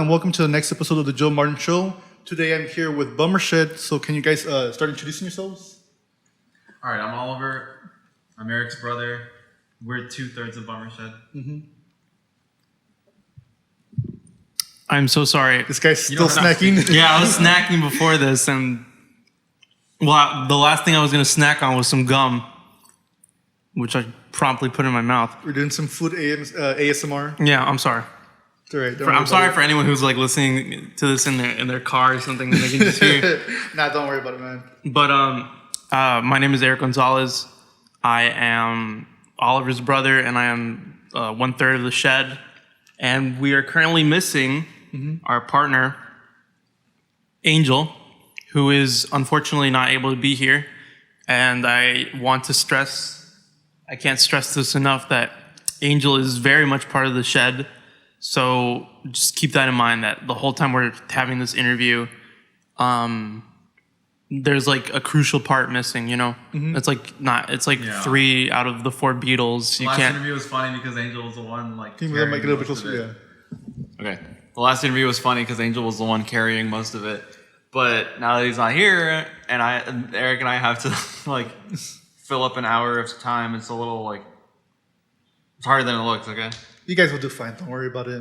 and welcome to the next episode of the Joe Martin Show. Today I'm here with Bummershed. So can you guys start introducing yourselves? All right, I'm Oliver. I'm Eric's brother. We're 2/3 of Bummershed. Mm-hmm. I'm so sorry. This guy's still snacking. Yeah, I was snacking before this, and the last thing I was gonna snack on was some gum, which I promptly put in my mouth. We're doing some food ASMR. Yeah, I'm sorry. It's all right. I'm sorry for anyone who's like listening to this in their car or something, and they can just hear. Nah, don't worry about it, man. But my name is Eric Gonzalez. I am Oliver's brother, and I am 1/3 of the shed. And we are currently missing our partner, Angel, who is unfortunately not able to be here. And I can't stress this enough, that Angel is very much part of the shed. So just keep that in mind, that the whole time we're having this interview, there's like a crucial part missing, you know? It's like 3 out of the 4 Beatles. The last interview was funny because Angel was the one Can you make it a little bit closer? Yeah. Okay. The last interview was funny because Angel was the one carrying most of it. But now that he's not here, and Eric and I have to like fill up an hour of time, it's a little it's harder than it looks. Okay. You guys will do fine. Don't worry about it.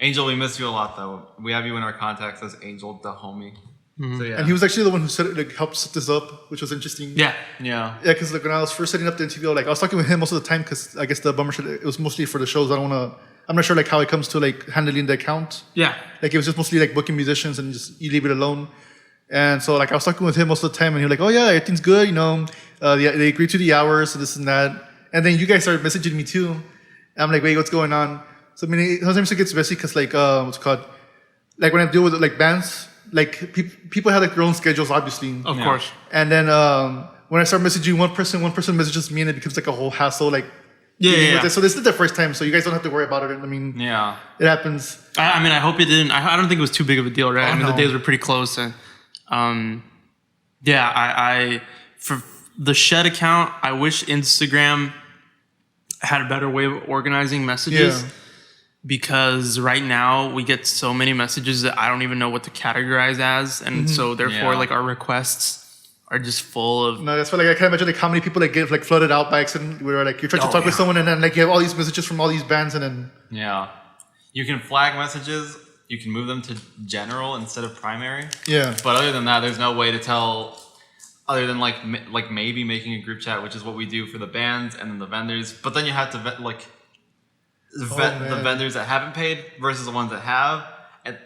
Angel, we miss you a lot though. We have you in our contacts as Angel the homie. So, yeah. And he was actually the one who helped set this up, which was interesting. Yeah. Yeah. Yeah, because when I was first setting up the interview, I was talking with him most of the time because I guess the Bummershed, it was mostly for the shows. I'm not sure how it comes to handling the account. Yeah. It was just mostly booking musicians and just you leave it alone. And so I was talking with him most of the time, and he was like, "Oh yeah, everything's good, you know. They agreed to the hours and this and that." And then you guys started messaging me too. And I'm like, "Wait, what's going on?" So I mean, sometimes it gets messy because what's it called? When I deal with bands, people have their own schedules, obviously. Of course. And then when I start messaging one person messages me, and it becomes a whole hassle. Yeah. So this is the first time, so you guys don't have to worry about it. I mean, Yeah. it happens. I hope it didn't. I don't think it was too big of a deal, right? Oh, the no. days were pretty close. And, I for the shed account, I wish Instagram had a better way of organizing messages. Yeah. Because right now we get so many messages that I don't even know what to categorize as, and so therefore our requests are just full of. No, that's why I can't imagine how many people get flooded out by accident. Where you're trying to talk with someone, and then you have all these messages from all these bands, and then You can flag messages. You can move them to general instead of primary. Yeah. But other than that, there's no way to tell, other than maybe making a group chat, which is what we do for the bands and then the vendors. But then you have to vet the vendors that haven't paid versus the ones that have, and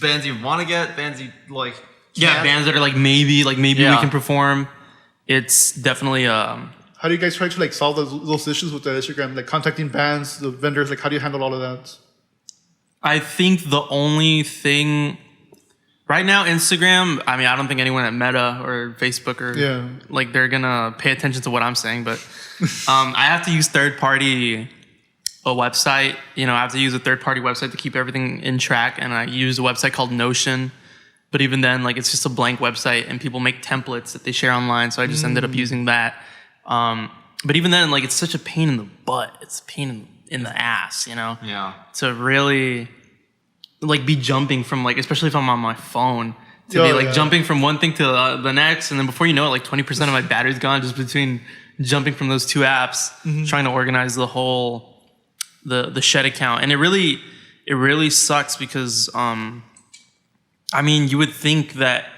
bands you want to get, bands you can't. Yeah, bands that are maybe we can perform. It's definitely How do you guys try to solve those issues with the Instagram, contacting bands, the vendors? How do you handle all of that? I think the only thing right now, Instagram, I mean, I don't think anyone at Meta or Facebook or they're gonna pay attention to what I'm saying, but I have to use third-party website. I have to use a third-party website to keep everything in track, and I use a website called Notion. But even then, it's just a blank website, and people make templates that they share online, so I just ended up using that. But even then, it's such a pain in the butt. It's a pain in the ass, Yeah. to really be jumping from especially if I'm on my phone, to be jumping from one thing to the next, and then before you know it, 20% of my battery's gone just between jumping from those 2 apps, trying to organize the whole the shed account. And it really sucks because I mean, you would think that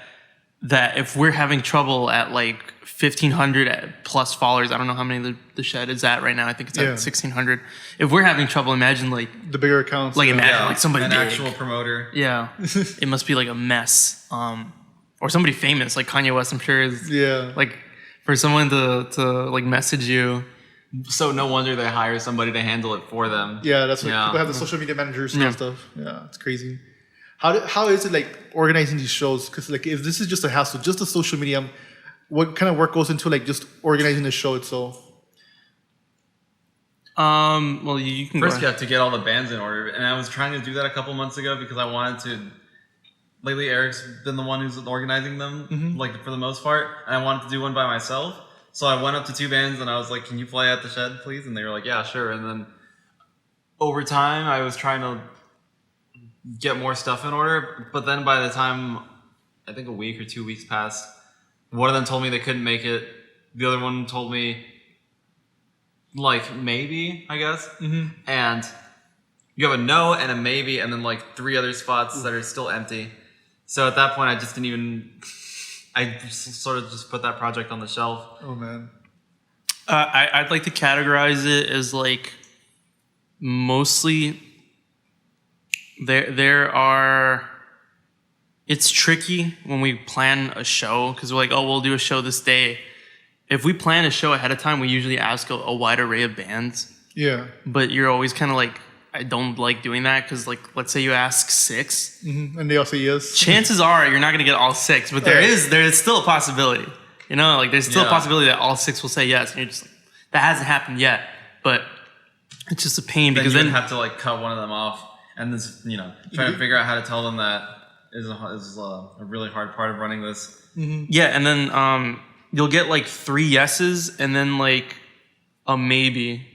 if we're having trouble at 1,500 plus followers, I don't know how many the shed is at right now. I think it's at 1,600. If we're having trouble, imagine the bigger accounts. Imagine somebody an big. actual promoter. Yeah, it must be a mess. Or somebody famous like Kanye West, I'm sure is for someone to message you. So no wonder they hire somebody to handle it for them. Yeah, that's what people have, the social media managers and stuff. Yeah, it's crazy. How is it organizing these shows? Because if this is just a hassle, just the social media, what kind of work goes into just organizing the show itself? Well, you can first you have to get all the bands in order, and I was trying to do that a couple months ago because I wanted to. Lately, Eric's been the one who's organizing them, for the most part, and I wanted to do one by myself. So I went up to 2 bands and I was like, "Can you play at the shed, please?" And they were like, "Yeah, sure." And then over time, I was trying to get more stuff in order. But then by the time I think a week or 2 weeks passed, one of them told me they couldn't make it. The other one told me like maybe, I guess. And you have a no and a maybe, and then like 3 other spots that are still empty. So at that point, I just didn't even. I sort of just put that project on the shelf. Oh man. I'd like to categorize it as like mostly there are. It's tricky when we plan a show because we're like, oh, we'll do a show this day. If we plan a show ahead of time, we usually ask a wide array of bands. Yeah. But you're always kind of like, I don't like doing that because, like, let's say you ask 6, and they all say yes. Chances are you're not gonna get all 6, but there is still a possibility. You know, like there's still a possibility that all 6 will say yes, and you're just like, that hasn't happened yet. But it's just a pain because then you have to like cut one of them off, and this, trying to figure out how to tell them that is a really hard part of running this. Yeah, and then you'll get like 3 yeses and then like a maybe.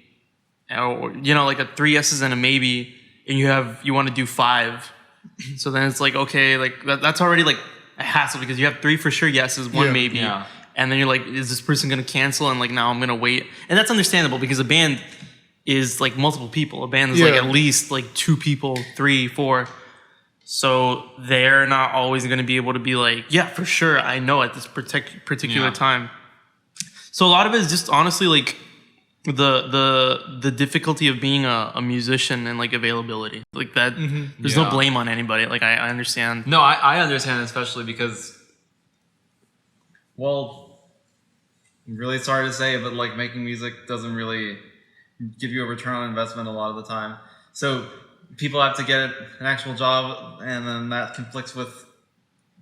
Or like a 3 yeses and a maybe, and you want to do 5, so then it's like, okay, like that's already like a hassle because you have 3 for sure yeses, 1 maybe, and then you're like, is this person gonna cancel? And like, now I'm gonna wait, and that's understandable because a band is like multiple people. A band is like at least like 2 people, 3, 4, so they're not always gonna be able to be like, yeah, for sure, I know at this particular time. So a lot of it is just honestly like the difficulty of being a musician and like availability like that. There's no blame on anybody. Like I understand. No, I understand, especially because, well, I'm really sorry to say, but like making music doesn't really give you a return on investment a lot of the time. So people have to get an actual job, and then that conflicts with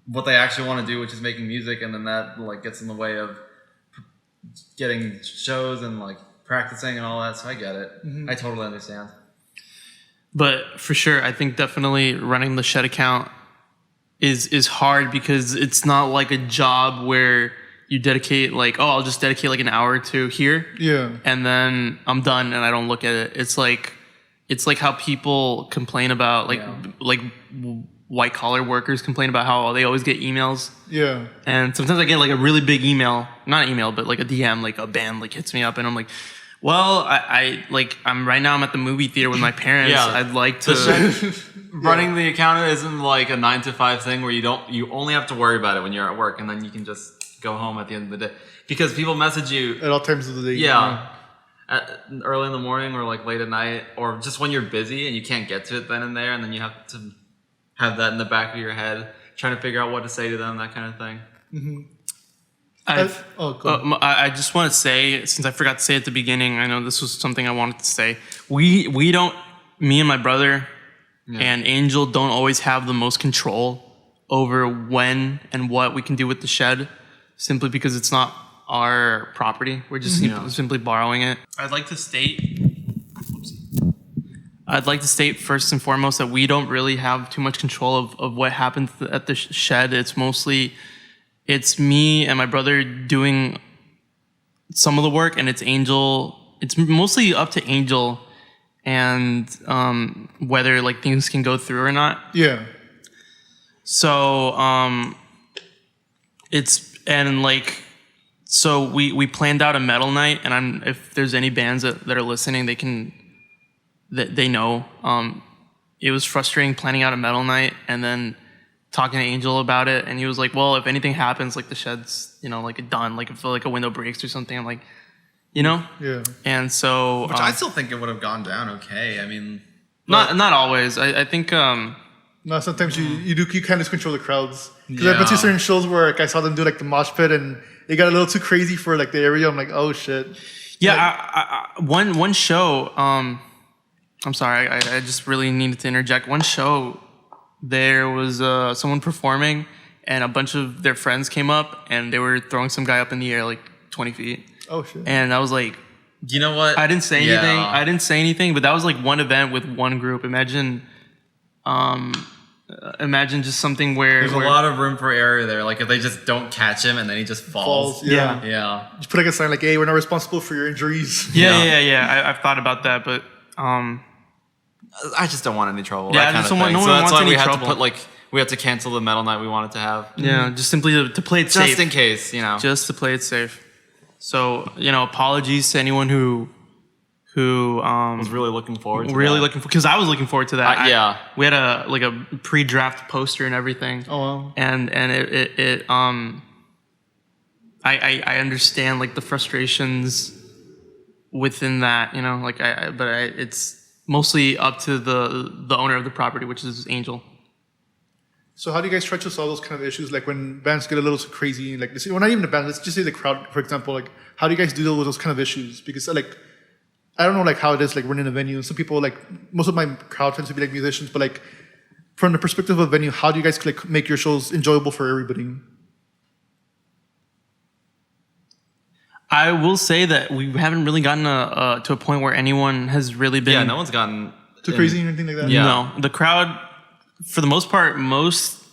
what they actually want to do, which is making music, and then that like gets in the way of getting shows and like practicing and all that. So I get it. I totally understand. But for sure, I think definitely running the Shed account is hard because it's not like a job where you dedicate like, oh, I'll just dedicate like an hour or 2 here. Yeah. And then I'm done and I don't look at it. It's like how people complain about like white collar workers complain about how they always get emails. Yeah. And sometimes I get like a really big email, not email, but like a DM, like a band like hits me up and I'm like, well, I'm right now I'm at the movie theater with my parents. I'd like to. Running the account isn't like a 9 to 5 thing where you only have to worry about it when you're at work, and then you can just go home at the end of the day because people message you at all times of the day. Yeah. Early in the morning or like late at night, or just when you're busy and you can't get to it then and there, and then you have to have that in the back of your head, trying to figure out what to say to them, that kind of thing. I just want to say, since I forgot to say at the beginning, I know this was something I wanted to say. We don't, me and my brother and Angel don't always have the most control over when and what we can do with the shed, simply because it's not our property. We're just simply borrowing it. I'd like to state first and foremost that we don't really have too much control of what happens at the shed. It's me and my brother doing some of the work, and it's mostly up to Angel and whether like things can go through or not. Yeah. So so we planned out a metal night, and if there's any bands that are listening, they know. It was frustrating planning out a metal night and then talking to Angel about it, and he was like, well, if anything happens, like the shed's, like done, like if like a window breaks or something, I'm like, Yeah. And so which I still think it would have gone down okay. I mean, not always. I think no, sometimes you kind of control the crowds. Because I've been to certain shows where like I saw them do like the mosh pit and it got a little too crazy for like the area. I'm like, oh shit. Yeah, one show, I'm sorry, I just really needed to interject. One show, there was someone performing, and a bunch of their friends came up, and they were throwing some guy up in the air like 20 feet. Oh, shit. And I was like... You know what? I didn't say anything. But that was like one event with one group. Imagine just something where... There's a lot of room for error there. Like if they just don't catch him, and then he just falls. Yeah. Just put like a sign like, hey, we're not responsible for your injuries. Yeah. I've thought about that, but... I just don't want any trouble. Yeah, that I kind just of don't want- thing. no So one that's wants why we any had trouble. to put we had to cancel the metal night we wanted to have. Yeah, just simply to play it safe. Just in case, Just to play it safe. So, apologies to anyone who was really looking forward to really that. looking for, because I was looking forward to that. Yeah. We had a pre-draft poster and everything. Oh wow. And I understand like the frustrations within that, but it's mostly up to the owner of the property, which is Angel. So how do you guys try to solve those kind of issues? Like when bands get a little too crazy, like well, not even the band. Let's just say the crowd, for example. Like how do you guys deal with those kind of issues? Because like I don't know like how it is like running a venue. Some people like most of my crowd tends to be like musicians, but like from the perspective of a venue, how do you guys like make your shows enjoyable for everybody? I will say that we haven't really gotten to a point where anyone has really been. Yeah, no one's gotten Too crazy or anything like that? Yeah. No, the crowd, for the most part, most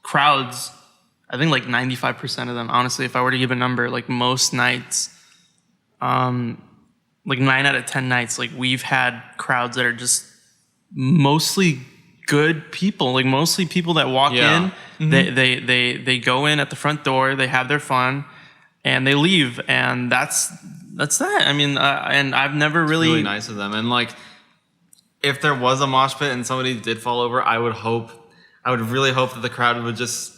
crowds, I think like 95% of them, honestly, if I were to give a number, like most nights, like 9 out of 10 nights, like we've had crowds that are just mostly good people, like mostly people that walk Yeah. in, they go in at the front door, they have their fun, and they leave, and that's that. I mean, and I've never really nice of them. And like, if there was a mosh pit and somebody did fall over, I would really hope that the crowd would just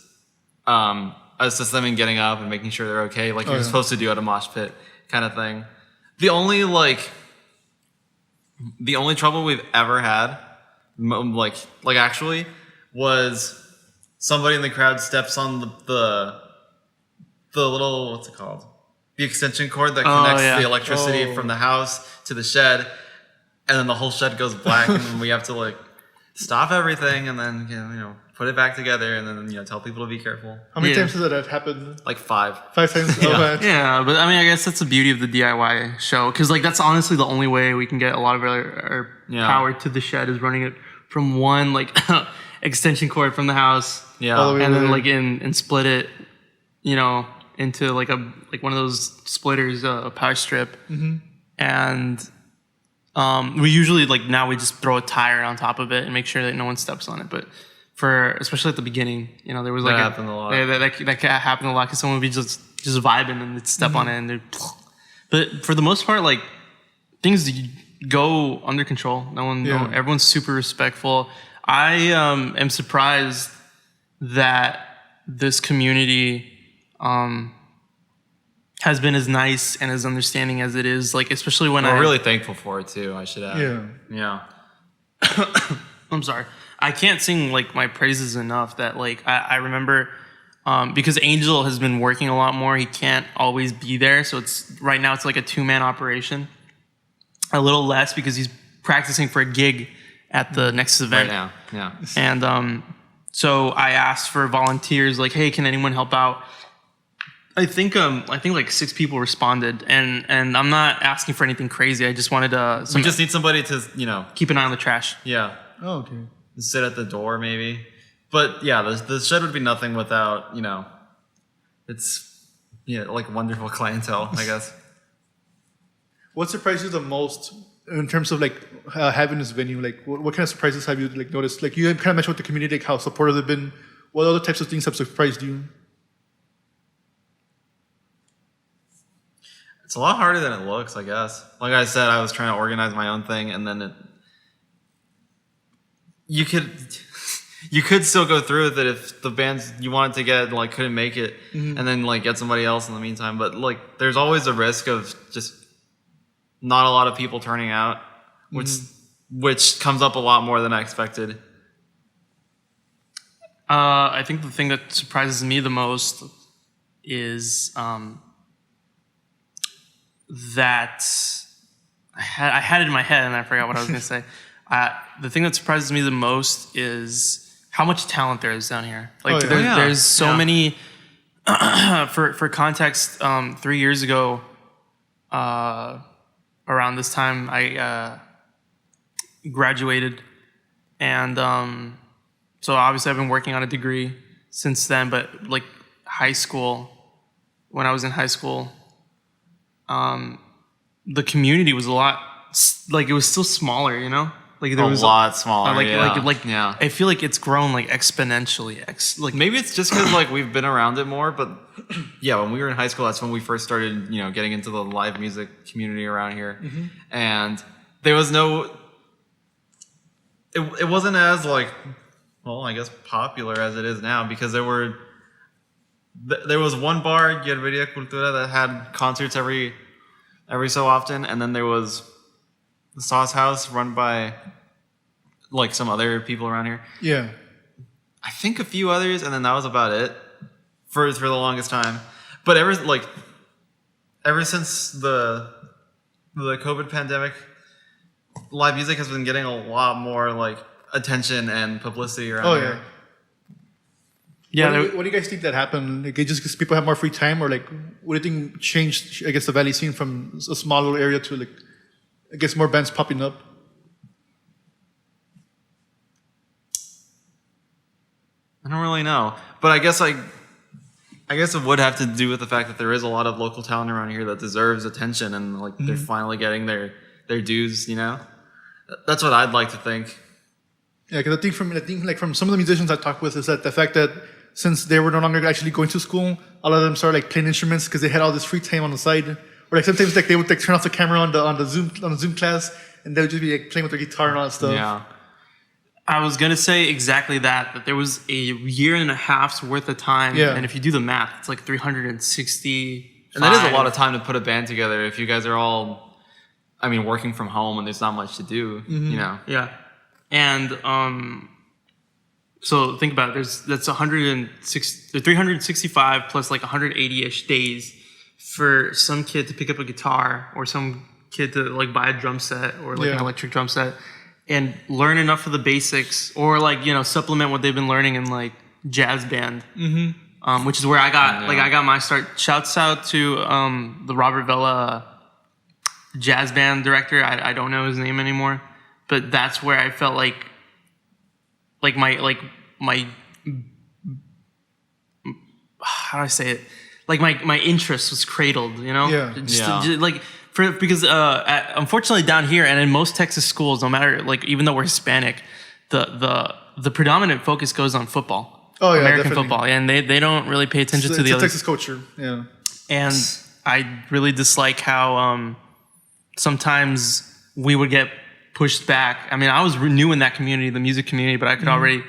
assist them in getting up and making sure they're okay, like you're supposed to do at a mosh pit kind of thing. The only trouble we've ever had, like actually, was somebody in the crowd steps on the little, what's it called? The extension cord that connects the electricity from the house to the shed, and then the whole shed goes black, and then we have to like stop everything, and then put it back together, and then tell people to be careful. How many times has that happened? Like 5. 5 times? Oh, man. Yeah, but I mean, I guess that's the beauty of the DIY show, because like that's honestly the only way we can get a lot of our power to the shed is running it from one like extension cord from the house, All the way and then there. like and split it, into like one of those splitters, a power strip, and we usually now we just throw a tire on top of it and make sure that no one steps on it, but. Especially at the beginning, there was like That happened a lot. That happened a lot because someone would be just vibing and they'd step on it and they'd. But for the most part, like things go under control. Everyone's super respectful. I am surprised that this community has been as nice and as understanding as it is. Like especially when We're really thankful for it too. I should add. Yeah. I'm sorry. I can't sing like my praises enough that like I remember because Angel has been working a lot more. He can't always be there. So right now it's like a 2-man operation. A little less because he's practicing for a gig at the next event. Right now. Yeah. And so I asked for volunteers like, hey, can anyone help out? I think like 6 people responded, and I'm not asking for anything crazy. I just wanted We just need somebody to keep an eye on the trash. Yeah. Oh, okay. Sit at the door maybe, but yeah, the shed would be nothing without it's like wonderful clientele, I guess. What surprised you the most in terms of like having this venue? Like what kind of surprises have you like noticed? Like you kind of mentioned with the community, like how supportive they've been. What other types of things have surprised you? It's a lot harder than it looks, I guess. Like I said, I was trying to organize my own thing, and then you could still go through with it if the bands you wanted to get like couldn't make it, and then like get somebody else in the meantime. But like, there's always a risk of just not a lot of people turning out, which comes up a lot more than I expected. I think the thing that surprises me the most is that I had it in my head and I forgot what I was going to say. The thing that surprises me the most is how much talent there is down here. Like there's so many. For context, 3 years ago, around this time, I graduated, and so obviously I've been working on a degree since then. But like high school, when I was in high school, the community was a lot like it was still smaller, Like there was a lot smaller. Yeah. I feel like it's grown like exponentially. Like maybe it's just because like we've been around it more, but yeah, when we were in high school, that's when we first started, getting into the live music community around here, and there was no. It wasn't as like, well, I guess popular as it is now because there was one bar, Yerberia Cultura, that had concerts every so often, and then there was the Sauce House run by like some other people around here. Yeah. I think a few others, and then that was about it for the longest time. But ever since the COVID pandemic, live music has been getting a lot more like attention and publicity around here. Yeah. What do you guys think that happened? Like, just because people have more free time, or like, what do you think changed? I guess the Valley scene from a small little area to like, I guess more bands popping up. I don't really know, but I guess it would have to do with the fact that there is a lot of local talent around here that deserves attention, and like they're finally getting their dues. That's what I'd like to think. Yeah, because I think like from some of the musicians I talked with is that the fact that since they were no longer actually going to school, a lot of them started like playing instruments because they had all this free time on the side. Or like sometimes like they would like turn off the camera on the Zoom class, and they would just be like playing with their guitar and all that stuff. Yeah. I was gonna say exactly that there was a year and a half's worth of time, and if you do the math, it's like 360. And that is a lot of time to put a band together if you guys are all, working from home and there's not much to do, Yeah, and so think about it. That's 365 plus like 180-ish days for some kid to pick up a guitar, or some kid to like buy a drum set, or like an electric drum set, and learn enough of the basics, or like supplement what they've been learning in like jazz band, which is where I got my start. Shouts out to the Robert Vela jazz band director. I don't know his name anymore, but that's where I felt like my how do I say it? Like my interest was cradled, because unfortunately down here and in most Texas schools, no matter like even though we're Hispanic, the predominant focus goes on football. Oh yeah, American definitely. football, and they don't really pay attention to the other Texas culture. Yeah, and I really dislike how sometimes we would get pushed back. I was new in that community, the music community, but I could already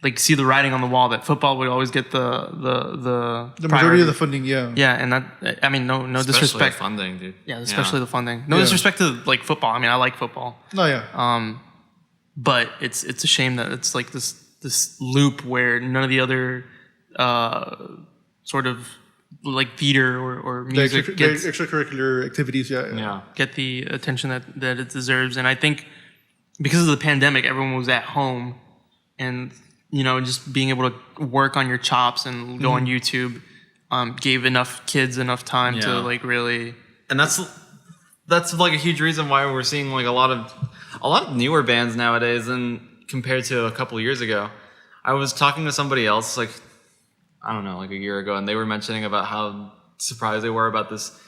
like see the writing on the wall that football would always get the majority of the funding. Yeah, and that no especially disrespect. The funding, dude. Yeah, especially the funding. No disrespect to like football. I like football. No, yeah. But it's a shame that it's like this loop where none of the other sort of like theater or music gets extracurricular activities. Get the attention that it deserves. And I think because of the pandemic, everyone was at home, and just being able to work on your chops and go on YouTube gave kids enough time to like really. And that's like a huge reason why we're seeing like a lot of newer bands nowadays than compared to a couple of years ago. I was talking to somebody else like a year ago, and they were mentioning about how surprised they were about this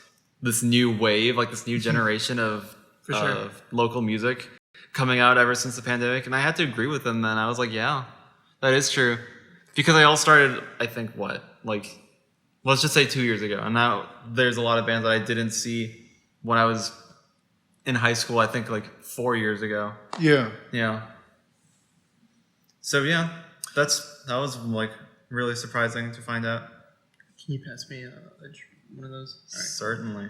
new wave, like this new generation of local music coming out ever since the pandemic. And I had to agree with them then. I was like, yeah, that is true. Because they all started, I think, let's just say 2 years ago. And now there's a lot of bands that I didn't see when I was in high school, I think like 4 years ago. Yeah. Yeah. So yeah, that was like really surprising to find out. Can you pass me one of those? All right. Certainly.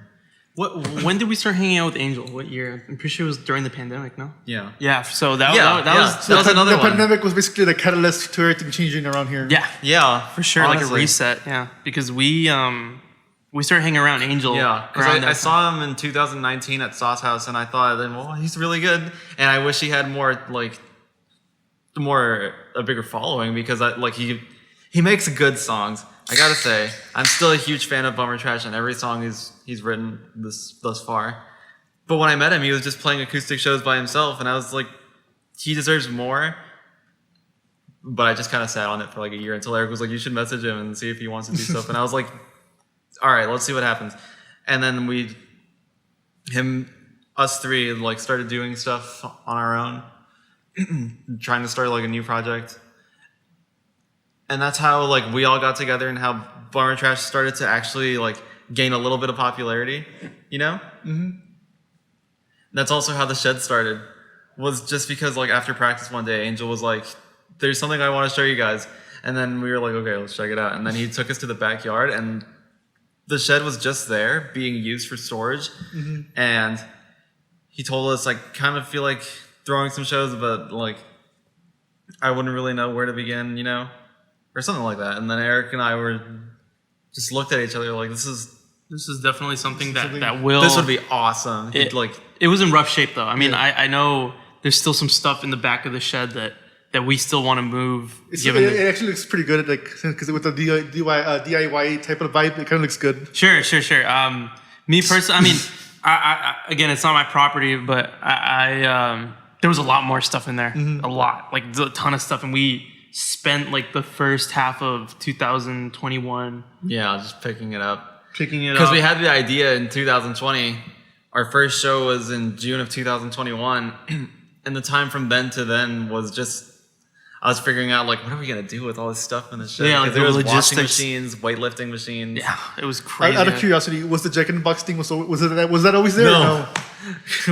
When did we start hanging out with Angel? What year? I'm pretty sure it was during the pandemic, no? Yeah. Yeah. So that was another one. The pandemic was basically the catalyst to everything changing around here. Yeah. Yeah. For sure. Honestly. Like a reset. Yeah. Because we started hanging around Angel. Yeah. Because I saw him in 2019 at Sauce House, and I thought, well, he's really good, and I wish he had a bigger following, because he makes good songs. I gotta say, I'm still a huge fan of Bummer Trash and every song he's written thus far. But when I met him, he was just playing acoustic shows by himself, and I was like, he deserves more. But I just kind of sat on it for like a year until Eric was like, you should message him and see if he wants to do stuff. And I was like, all right, let's see what happens. And then us three started doing stuff on our own. trying to start like a new project. And that's how like we all got together and how Bummer Trash started to actually like gain a little bit of popularity, you know? Mm-hmm. That's also how the Shed started. Was just because like after practice one day, Angel was like, "There's something I want to show you guys," and then we were like, "Okay, let's check it out." And then he took us to the backyard, and the Shed was just there being used for storage, and he told us, I kind of feel like throwing some shows, but like I wouldn't really know where to begin, you know, or something like that. And then Eric and I were just looked at each other like, this is definitely something that will. This would be awesome. It was in rough shape though. I mean, I know there's still some stuff in the back of the Shed that we still want to move. It actually looks pretty good, like because with the DIY type of vibe, it kind of looks good. Sure. Me personally, I mean, I again, it's not my property, but I there was a lot more stuff in there, a lot, like a ton of stuff, and we spent like the first half of 2021. Yeah, just picking it up. Because we had the idea in 2020. Our first show was in June of 2021, and the time from then to then was just. I was figuring out, like, what are we going to do with all this stuff in the shed? Yeah, like there was logistics. washing machines, weightlifting machines. Yeah, it was crazy. Out of curiosity, was the Jack in the Box thing, was that always there? No.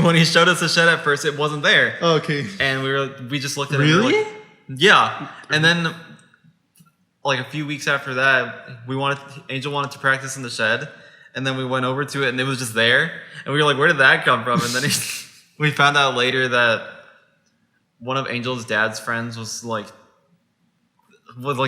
When he showed us the shed at first, it wasn't there. Oh, okay. And we just looked at it. Really? And we were like, yeah. And then, like, a few weeks after that, Angel wanted to practice in the shed. And then we went over to it, and it was just there. And we were like, where did that come from? And then we found out later that one of Angel's dad's friends was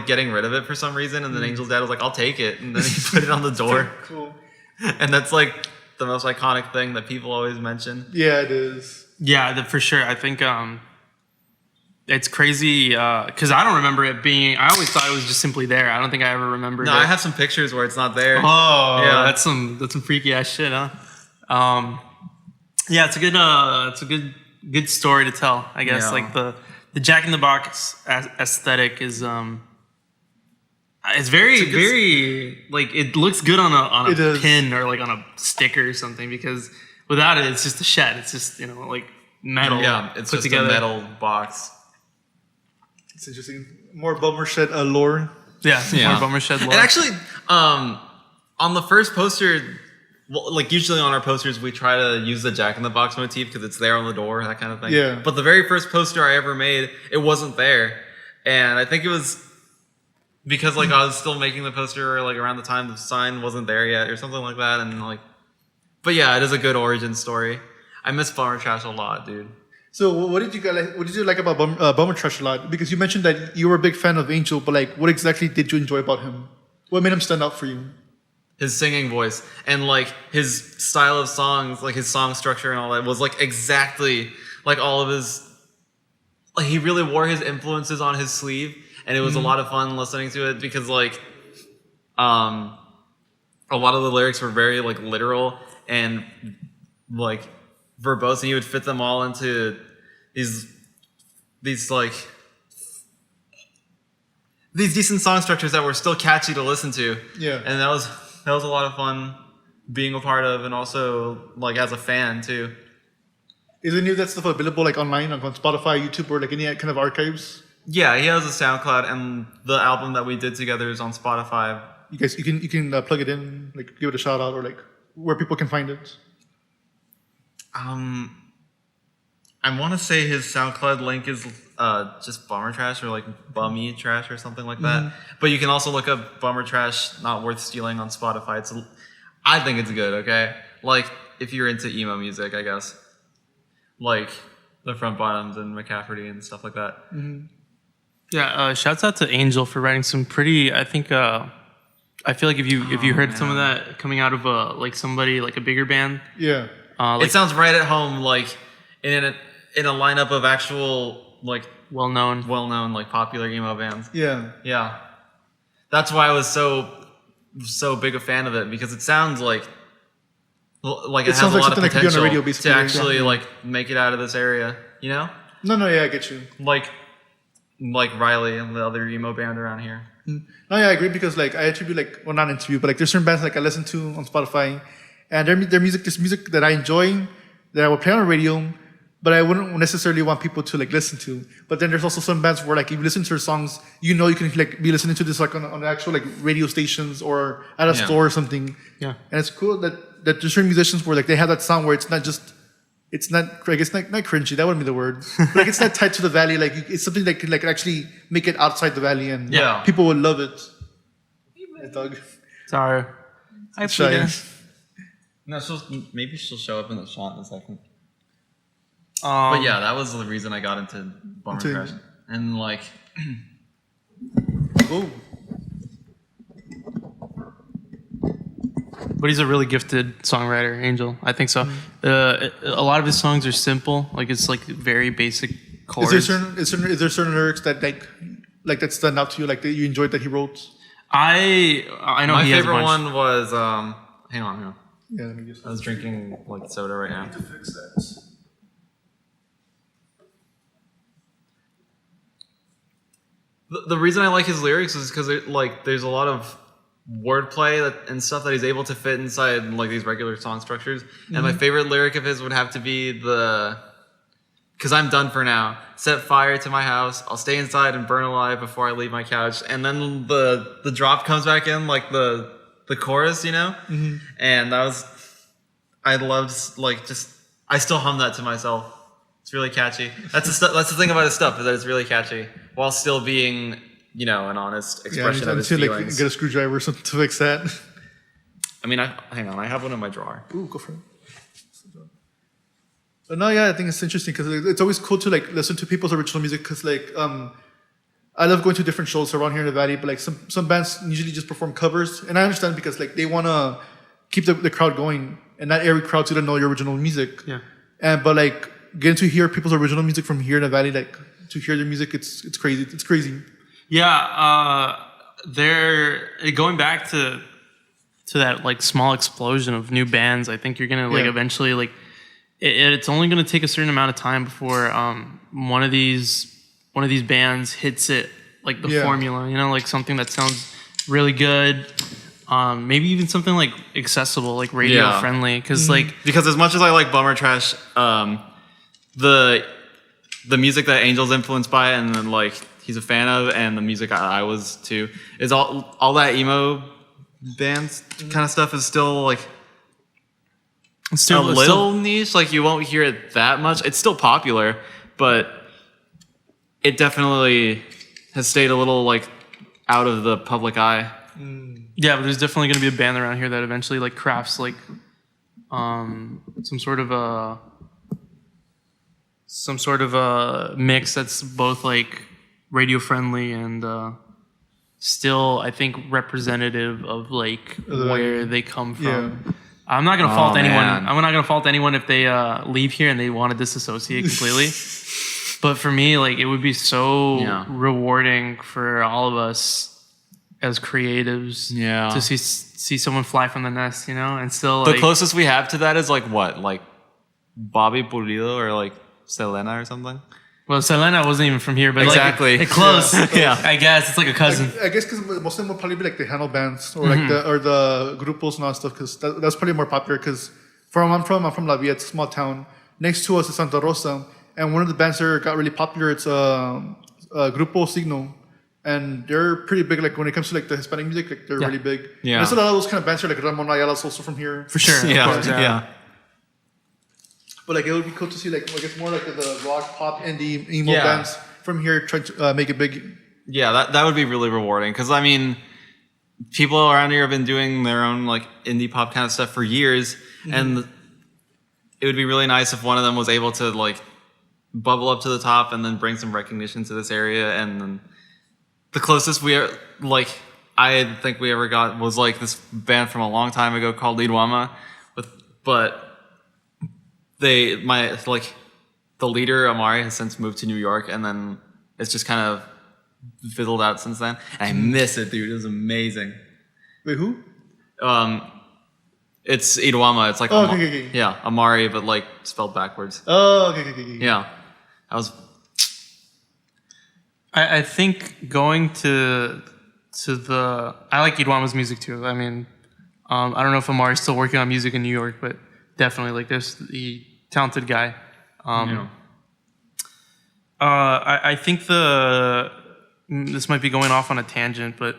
getting rid of it for some reason, and then Angel's dad was like, "I'll take it," and then he put it on the door. Cool. And that's like the most iconic thing that people always mention. Yeah, it is. Yeah, for sure. I think it's crazy because I don't remember it being. I always thought it was just simply there. I don't think I ever remembered. No, I have some pictures where it's not there. Oh, yeah, that's some freaky ass shit, huh? Yeah, it's a good story to tell, I guess. Yeah. Like the Jack in the Box aesthetic is it's very like it looks good on a pin or like on a sticker or something, because without it it's just a shed. It's just, like metal. Yeah, it's put just together. a metal box. It's interesting. More Bummershed lore. Yeah, more Bummershed lore. And actually, on the first poster, well, like usually on our posters, we try to use the Jack in the Box motif because it's there on the door, that kind of thing. Yeah. But the very first poster I ever made, it wasn't there, and I think it was because like I was still making the poster, like around the time the sign wasn't there yet, or something like that, and like. But yeah, it is a good origin story. I miss Bummer Trash a lot, dude. So what did you like about Bummer Trash a lot? Because you mentioned that you were a big fan of Angel, but like, what exactly did you enjoy about him? What made him stand out for you? His singing voice and like his style of songs, like his song structure and all that was like exactly like all of his. Like he really wore his influences on his sleeve, and it was a lot of fun listening to it because like, a lot of the lyrics were very like literal and like verbose, and he would fit them all into these decent song structures that were still catchy to listen to. Yeah, and that was a lot of fun being a part of, and also like as a fan too. Is any of that stuff available like online, like on Spotify, YouTube, or like any kind of archives? Yeah, he has a SoundCloud, and the album that we did together is on Spotify. You can plug it in, like give it a shout out, or like where people can find it. I want to say his SoundCloud link is just Bummer Trash or like Bummy Trash or something like that. But you can also look up Bummer Trash Not Worth Stealing on Spotify. I think it's good, okay? Like, if you're into emo music, I guess. Like, the Front Bottoms and McCafferty and stuff like that. Yeah, shouts out to Angel for writing some pretty, I think, I feel like if you heard some of that coming out of like somebody, like a bigger band. Yeah. Like, it sounds right at home, like, in a lineup of actual, like, well-known, like, popular emo bands. Yeah. Yeah. That's why I was so big a fan of it, because it sounds like it has a lot of potential radio, to actually like make it out of this area, you know? No, yeah, I get you. Like Riley and the other emo band around here. No, yeah, I agree, because like I attribute but like there's certain bands like I listen to on Spotify, and their music, this music that I enjoy, that I will play on the radio, but I wouldn't necessarily want people to like listen to. But then there's also some bands where like if you listen to their songs, you know you can like be listening to this like on actual like radio stations or at a store or something. Yeah. And it's cool that there's certain musicians where like they have that sound where it's not I guess not cringy, that wouldn't be the word. But like it's not tied to the valley, like it's something that can like actually make it outside the valley and people would love it. Hey, Doug. Sorry. Hi, Shy. Peter. No, maybe she'll show up in the shot in a second. Um, But yeah, that was the reason I got into Bummershed. And like, Oh. But he's a really gifted songwriter, Angel. I think so. A lot of his songs are simple. Like it's like very basic chords. Is there certain lyrics that like that stand out to you, like that you enjoyed that he wrote? I know my he has a favorite bunch. one was hang on. Yeah, let me just I was drinking like soda right now. fix that. The reason I like his lyrics is because like there's a lot of wordplay and stuff that he's able to fit inside like these regular song structures. And my favorite lyric of his would have to be "Cause I'm done for now. Set fire to my house. I'll stay inside and burn alive before I leave my couch." And then the drop comes back in like the chorus, you know. And I loved like I still hum that to myself. It's really catchy. That's the thing about his stuff is that it's really catchy while still being, you know, an honest expression of his like feelings. get a screwdriver or something to fix that. I mean, hang on, I have one in my drawer. Ooh, go for it. But no, yeah, I think it's interesting because it's always cool to like listen to people's original music because like I love going to different shows around here in the valley, but like some bands usually just perform covers, and I understand because like they want to keep the crowd going, and not every crowd's gonna know your original music. Yeah. But like getting to hear people's original music from here in the valley, like to hear their music, it's crazy. It's crazy. Yeah, they're going back to that like small explosion of new bands. I think you're gonna like eventually like it's only gonna take a certain amount of time before one of these bands hits it like the formula. You know, like something that sounds really good. Maybe even something like accessible, like radio friendly, because because as much as I like Bummer Trash, the music that Angel's influenced by and then like he's a fan of, and the music I was too, is all that emo bands kind of stuff is still like a little niche. Like you won't hear it that much. It's still popular, but it definitely has stayed a little like out of the public eye. Yeah, but there's definitely going to be a band around here that eventually like crafts like some sort of a mix that's both like radio friendly and still I think representative of like where they come from. Yeah. I'm not gonna fault anyone. Man. I'm not gonna fault anyone if they leave here and they want to disassociate completely. But for me, like it would be so rewarding for all of us as creatives to see someone fly from the nest, you know, and still The like, closest we have to that is like what, like Bobby Pulido or like Selena or something. well, Selena wasn't even from here, but Exactly. like, close. Yeah. I guess it's like a cousin. I guess because most of them will probably be like the handle bands or like the grupos and all that stuff because that's probably more popular. Because I'm from La Villa, it's a small town. Next to us is Santa Rosa, and one of the bands there got really popular. It's Grupo Signo, and they're pretty big. Like when it comes to like the Hispanic music, like they're really big. Yeah. And there's a lot of those kind of bands here, like Ramon Ayala's also from here. For sure. Yeah. Of course, Yeah. But like it would be cool to see like I guess more like the rock, pop, indie, emo Yeah. bands from here trying to make it big. Yeah, that would be really rewarding because I mean, people around here have been doing their own like indie pop kind of stuff for years, and it would be really nice if one of them was able to like bubble up to the top and then bring some recognition to this area. And then the closest I think we ever got was like this band from a long time ago called Lidwama, but the leader Amari has since moved to New York, and then it's just kind of fizzled out since then. And I miss it, dude. It was amazing. Wait, who? It's Idwama. It's like okay. yeah, Amari, but like spelled backwards. Oh, okay. Yeah, that was. I think going to the I like Idwama's music too. I mean, I don't know if Amari's still working on music in New York, but definitely like there's the talented guy. I think this might be going off on a tangent, but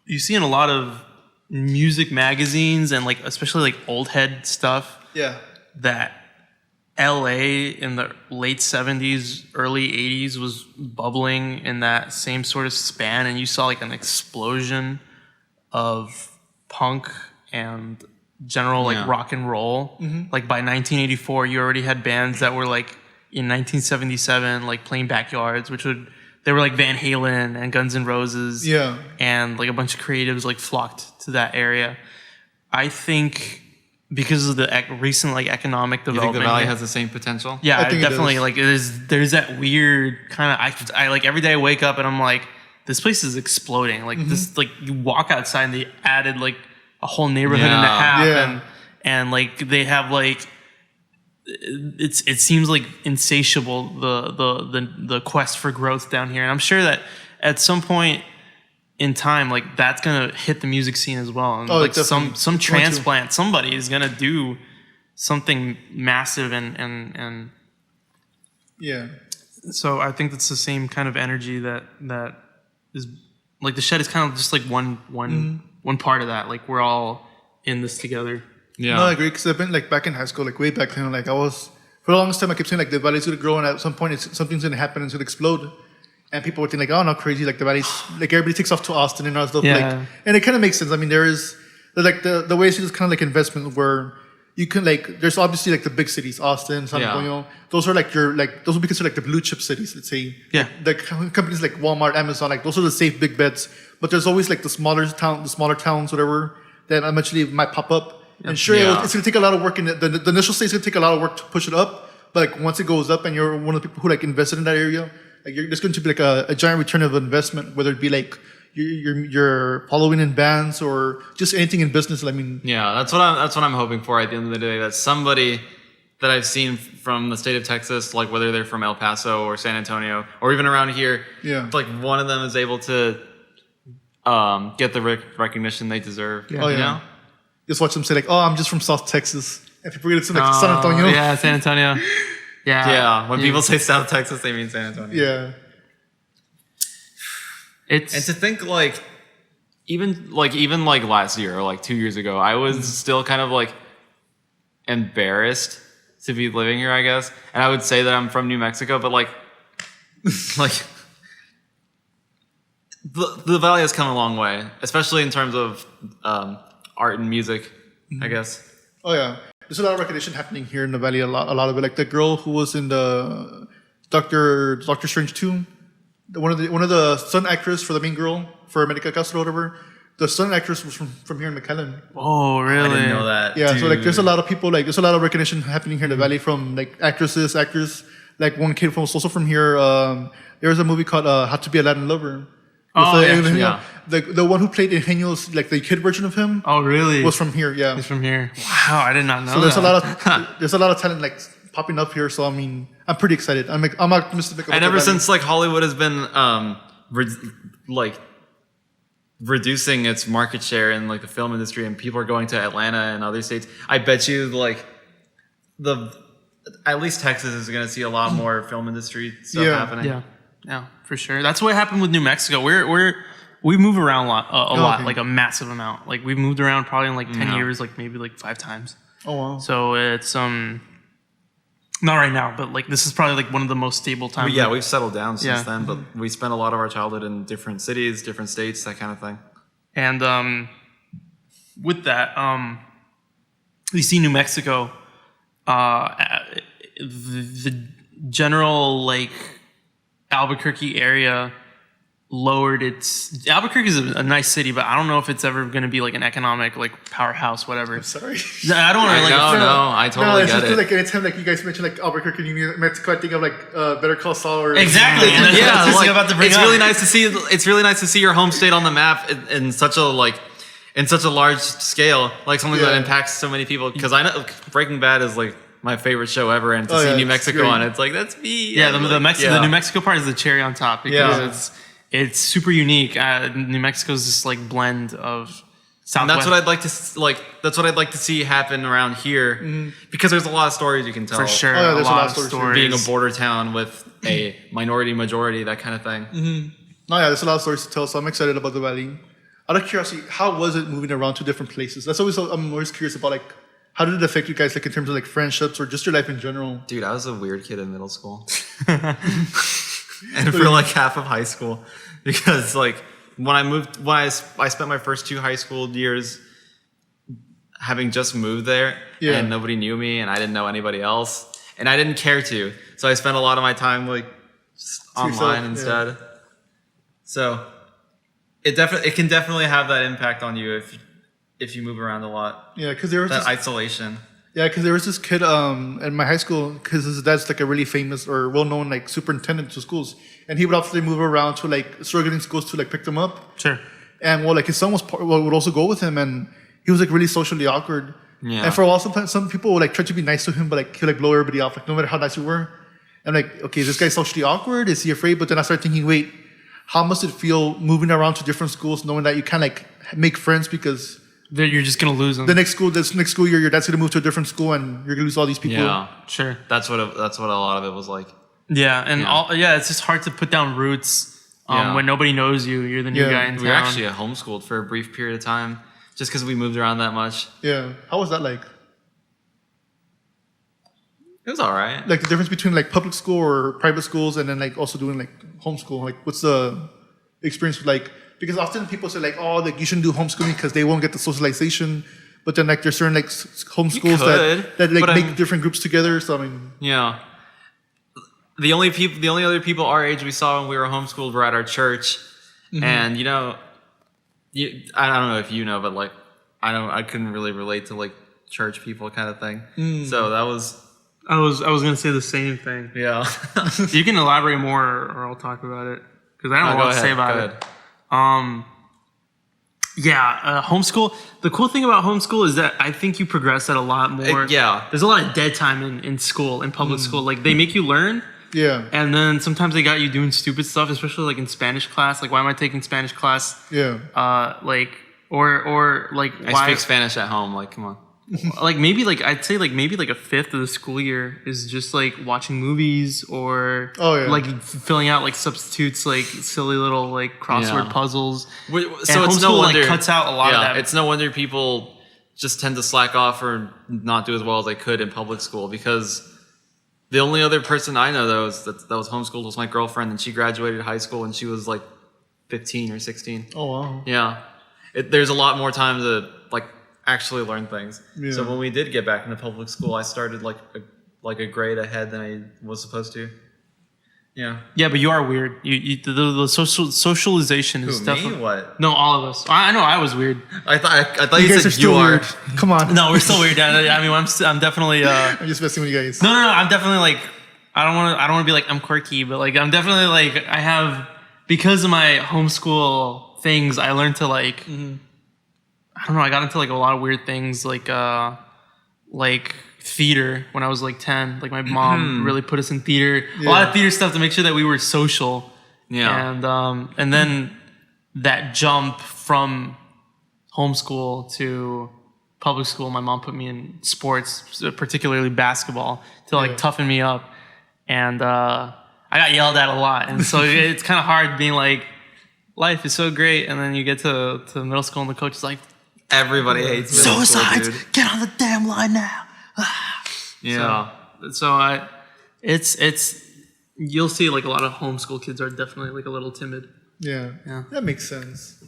you see in a lot of music magazines and like especially like old head stuff Yeah. that LA in the late 70s, early 80s was bubbling in that same sort of span, and you saw like an explosion of punk and general like rock and roll. Like by 1984 you already had bands that were like in 1977 like playing backyards, they were like Van Halen and Guns N' Roses. Yeah. And like a bunch of creatives like flocked to that area. I think because of the recent like economic You development. think the valley has the same potential? Yeah, I think it definitely. does. Like there's that weird kind of I like every day I wake up and I'm like, this place is exploding. Like this, like you walk outside and they added like a whole neighborhood and a half, Yeah. and like they have like it seems like insatiable the quest for growth down here, and I'm sure that at some point in time like that's gonna hit the music scene as well, and like definitely. some transplant, somebody is gonna do something massive and Yeah. so I think that's the same kind of energy that is like the Shed is kind of just like one part of that. Like we're all in this together. Yeah. No, I agree, because I've been like back in high school, like way back then, like I was, for the longest time I kept saying like the valley's gonna grow and at some point something's gonna happen and it's gonna explode. And people were thinking like, oh, not crazy, like the valley's, like everybody takes off to Austin and all that stuff. Yeah. Like, and it kind of makes sense. I mean, there is, like the way I see this kind of like investment where you can like, there's obviously like the big cities, Austin, San Antonio. Those are like those would be considered like the blue chip cities, let's say. Yeah. The companies like Walmart, Amazon, like those are the safe big bets. But there's always like the smaller towns, whatever, that eventually might pop up. And sure, it's going to take a lot of work in the initial stage is going to take a lot of work to push it up. But like once it goes up and you're one of the people who like invested in that area, like there's going to be like a giant return of investment, whether it be like you're following in bands or just anything in business. I mean, Yeah, that's what I'm hoping for at the end of the day. That somebody that I've seen from the state of Texas, like whether they're from El Paso or San Antonio or even around here, like one of them is able to get the recognition they deserve. Oh, you yeah. know? Just watch them say like, "Oh, I'm just from South Texas," and people get to like San Antonio. Yeah, San Antonio. Yeah. When people say South Texas, they mean San Antonio. Yeah. And to think like even last year or like 2 years ago, I was still kind of like embarrassed to be living here, I guess. And I would say that I'm from New Mexico, but like the valley has come a long way, especially in terms of art and music, I guess. Oh yeah, there's a lot of recognition happening here in the valley. A lot of it. Like the girl who was in the Doctor Strange 2, one of the stunt actress for the main girl for America Castro, or whatever. The stunt actress was from here in McAllen. Oh, really? I didn't know that. Yeah, dude. so like there's a lot of people, like there's a lot of recognition happening here in the valley from like actors. Like one kid was also from here. There was a movie called How to Be a Latin Lover. The one who played Eugenio's, like the kid version of him. Oh, really? Was from here. Yeah. He's from here. Wow, I did not know. So there's that. a lot of talent like popping up here. So I mean, I'm pretty excited. I'm optimistic. And ever since like Hollywood has been reducing its market share in like the film industry, and people are going to Atlanta and other states, I bet you like at least Texas is going to see a lot more film industry stuff happening. Yeah, for sure. That's what happened with New Mexico. We move around a lot, like a massive amount. Like we've moved around probably in like 10 years, like maybe like 5 times. Oh wow. So it's not right now, but like this is probably like one of the most stable times. Well, we've settled down since then, but we spent a lot of our childhood in different cities, different states, that kind of thing. And with that, we see New Mexico, the general like Albuquerque area lowered its. Albuquerque is a nice city, but I don't know if it's ever going to be like an economic like powerhouse, whatever. Sorry. I don't want to like. No, I totally get it. Like anytime like you guys mention like Albuquerque, New Mexico, I think of like Better Call Saul or Exactly. Yeah, like, about to bring it's up. really nice to see. It's really nice to see your home state on the map in such a large scale, like something that impacts so many people. Because I know Breaking Bad is like my favorite show ever, and to see New Mexico on it's like that's me. Yeah, the New Mexico part is the cherry on top because it's super unique. New Mexico's this like blend of And that's what I'd like to That's what I'd like to see happen around here, because there's a lot of stories you can tell. For sure, Oh, yeah, there's a lot of stories. Being a border town with a minority majority, that kind of thing. No, yeah, there's a lot of stories to tell, so I'm excited about the Valley. Out of curiosity, how was it moving around to different places? I'm always curious about, like, how did it affect you guys, like, in terms of, like, friendships or just your life in general? Dude, I was a weird kid in middle school. And for, like, half of high school. Because, like, when I spent my first 2 high school years having just moved there, and nobody knew me, and I didn't know anybody else, and I didn't care to. So I spent a lot of my time, like, just online instead. Yeah. So it can definitely have that impact on you if you move around a lot. Yeah, because there was that isolation. Yeah, because there was this kid in my high school, because his dad's like a really famous or well-known like superintendent to schools, and he would often move around to like struggling schools to like pick them up. Sure. And well, like his son would also go with him, and he was like really socially awkward. Yeah. And for a while, sometimes some people would like try to be nice to him, but like he'd like blow everybody off, like no matter how nice you were. And like, okay, this guy's socially awkward. Is he afraid? But then I started thinking, wait, how must it feel moving around to different schools, knowing that you can't like make friends because you're just gonna lose them. This next school year, your dad's gonna move to a different school, and you're gonna lose all these people. Yeah, sure. That's what a lot of it was like. Yeah, and it's just hard to put down roots when nobody knows you. You're the new guy in town. We were actually homeschooled for a brief period of time, just because we moved around that much. Yeah, how was that like? It was all right. Like the difference between like public school or private schools, and then like also doing like homeschool. Like, what's the experience with like? Because often people say like, oh, like you shouldn't do homeschooling because they won't get the socialization. But then like there's certain like homeschools that like make different groups together. So I mean, yeah. The only other people our age we saw when we were homeschooled were at our church, and I don't know if you know, but like I couldn't really relate to like church people kind of thing. So that was. I was gonna say the same thing. Yeah. You can elaborate more, or I'll talk about it because I don't know what to say about it. Homeschool. The cool thing about homeschool is that I think you progress at a lot more. There's a lot of dead time in school, in public school. Like they make you learn. Yeah. And then sometimes they got you doing stupid stuff, especially like in Spanish class. Like, why am I taking Spanish class? Yeah. Or like I speak Spanish at home. Like, come on. Like maybe like I'd say like maybe like a fifth of the school year is just like watching movies or like filling out like substitutes, like silly little like crossword puzzles. So it's no wonder like cuts out a lot of that. It's no wonder people just tend to slack off or not do as well as they could in public school, because the only other person I know that was homeschooled was my girlfriend, and she graduated high school and she was like 15 or 16. Oh wow. Yeah. There's a lot more time to like actually learn things. Yeah. So when we did get back into public school, I started like a grade ahead than I was supposed to. Yeah. Yeah, but you are weird. The socialization is definitely. Me? What? No, all of us. I know I was weird. I thought you said you are. Weird. Come on. No, we're still weird. I mean, I'm definitely. I'm just messing with you guys. No. I'm definitely like. I don't want to be like I'm quirky, but like I'm definitely like I have, because of my homeschool things. I learned to like. I don't know. I got into like a lot of weird things, like theater when I was like 10. Like my mom really put us in theater, a lot of theater stuff to make sure that we were social. Yeah. And then that jump from homeschool to public school, my mom put me in sports, particularly basketball, to like toughen me up. And I got yelled at a lot, and so it's kind of hard being like, life is so great, and then you get to middle school and the coach is like, everybody hates middle school, dude. Get on the damn line now. Yeah. So it's you'll see like a lot of homeschool kids are definitely like a little timid. Yeah. That makes sense.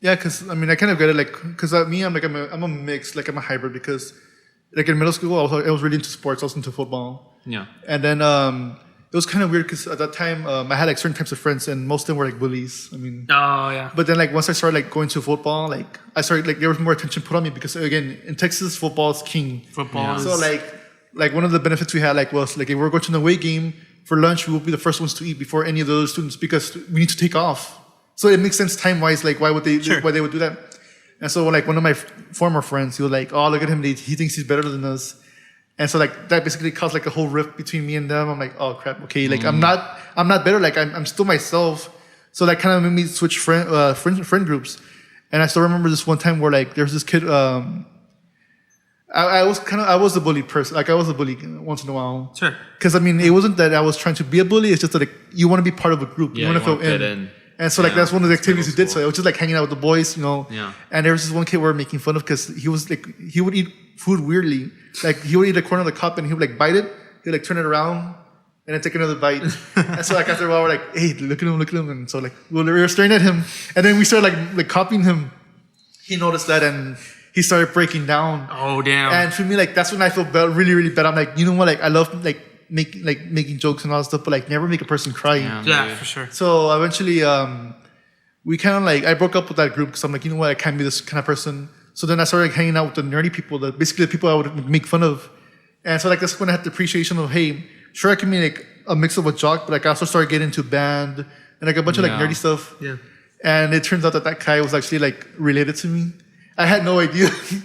Yeah, because I mean I kind of get it, like because I'm a mix, like I'm a hybrid, because like in middle school I was really into sports, I was into football. Yeah. And then it was kind of weird because at that time I had like certain types of friends, and most of them were like bullies. I mean, but then like once I started like going to football, like I started like there was more attention put on me, because again in Texas football is king. So like one of the benefits we had was like if we were going to an away game for lunch, we would be the first ones to eat before any of the other students, because we need to take off. So it makes sense time wise, like why they would do that. And so like one of my former friends, he was like, oh, look at him, he thinks he's better than us. And so like that basically caused like a whole rift between me and them. I'm like, oh crap, okay, like I'm not better, like I'm still myself. So that kind of made me switch friend groups. And I still remember this one time where like there's this kid. I was a bully person. Like I was a bully once in a while. Sure. Because I mean, it wasn't that I was trying to be a bully. It's just that like, you want to be part of a group. Yeah, you want to fit feel in. And so like that's one of the activities we did. School. So I was just like hanging out with the boys, Yeah. And there was this one kid we were making fun of because he was like he would eat food weirdly. Like he would eat a corner of the cup and he would like bite it. He'd like turn it around and then take another bite. And so like after a while we're like, hey, look at him. And so like we were staring at him, and then we started like copying him. He noticed that and he started breaking down. Oh damn. And for me, like that's when I feel really, really bad. I'm like, you know what? Like I love like making jokes and all that stuff, but like never make a person cry. Yeah, for sure. So eventually, we kind of like I broke up with that group because I'm like, you know what? I can't be this kind of person. So then I started like hanging out with the nerdy people, basically the people I would make fun of. And so like that's when I had the appreciation of, hey, sure I can be like a mix of a jock, but like I also started getting into band and like a bunch of like nerdy stuff. Yeah. And it turns out that guy was actually like related to me. I had no idea. So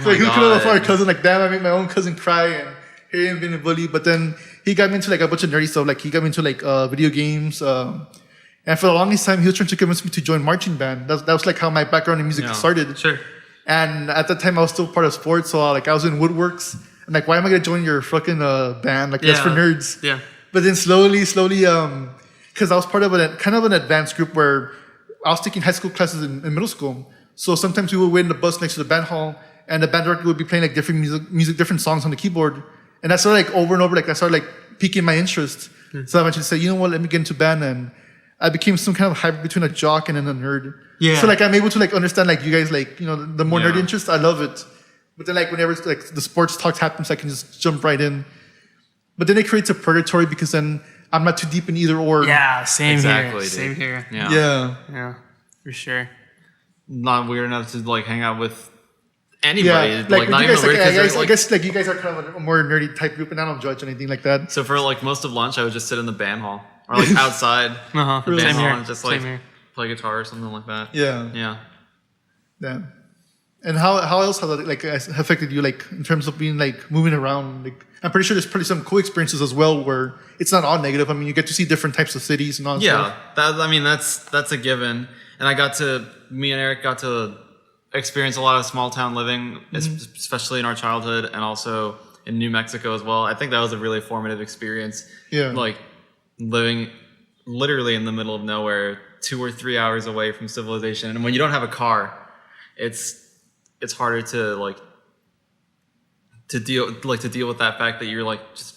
like, who could have afforded our cousin? Like, damn, I made my own cousin cry and hear him being a bully. But then he got me into like a bunch of nerdy stuff. Like he got me into like video games. And for the longest time, he was trying to convince me to join marching band. That was like how my background in music started. Sure. And at that time, I was still part of sports. So like I was in woodworks. I'm like, why am I going to join your fucking band? Like that's for nerds. Yeah. But then slowly, because I was part of kind of an advanced group where I was taking high school classes in middle school. So sometimes we would wait in the bus next to the band hall, and the band director would be playing like different music, different songs on the keyboard. And I started like over and over, like I started like piquing my interest. So I eventually said, you know what, let me get into band, and I became some kind of hybrid between a jock and then a nerd. Yeah. So like I'm able to like understand like you guys like the more nerdy interest, I love it. But then like whenever like the sports talk happens, I can just jump right in. But then it creates a purgatory because then I'm not too deep in either or. Yeah, same Exactly, here. dude. Same here. Yeah. Yeah, for sure. Not weird enough to like hang out with anybody. Yeah, like not you guys, even like, weird, 'cause I guess like you guys are kind of a more nerdy type group, and I don't judge anything like that. So for like most of lunch, I would just sit in the band hall or like outside Uh-huh. the band Same hall here. and just like Same here. play guitar or something like that. Yeah. Yeah. And how else has that like affected you, like in terms of being like moving around? Like I'm pretty sure there's probably some cool experiences as well where it's not all negative. I mean, you get to see different types of cities and all that Yeah, stuff. that's a given. And me and Eric got to experience a lot of small town living, especially in our childhood and also in New Mexico as well. I think that was a really formative experience. Yeah. Like living literally in the middle of nowhere, 2 or 3 hours away from civilization. And when you don't have a car, it's harder to deal with that fact that you're like just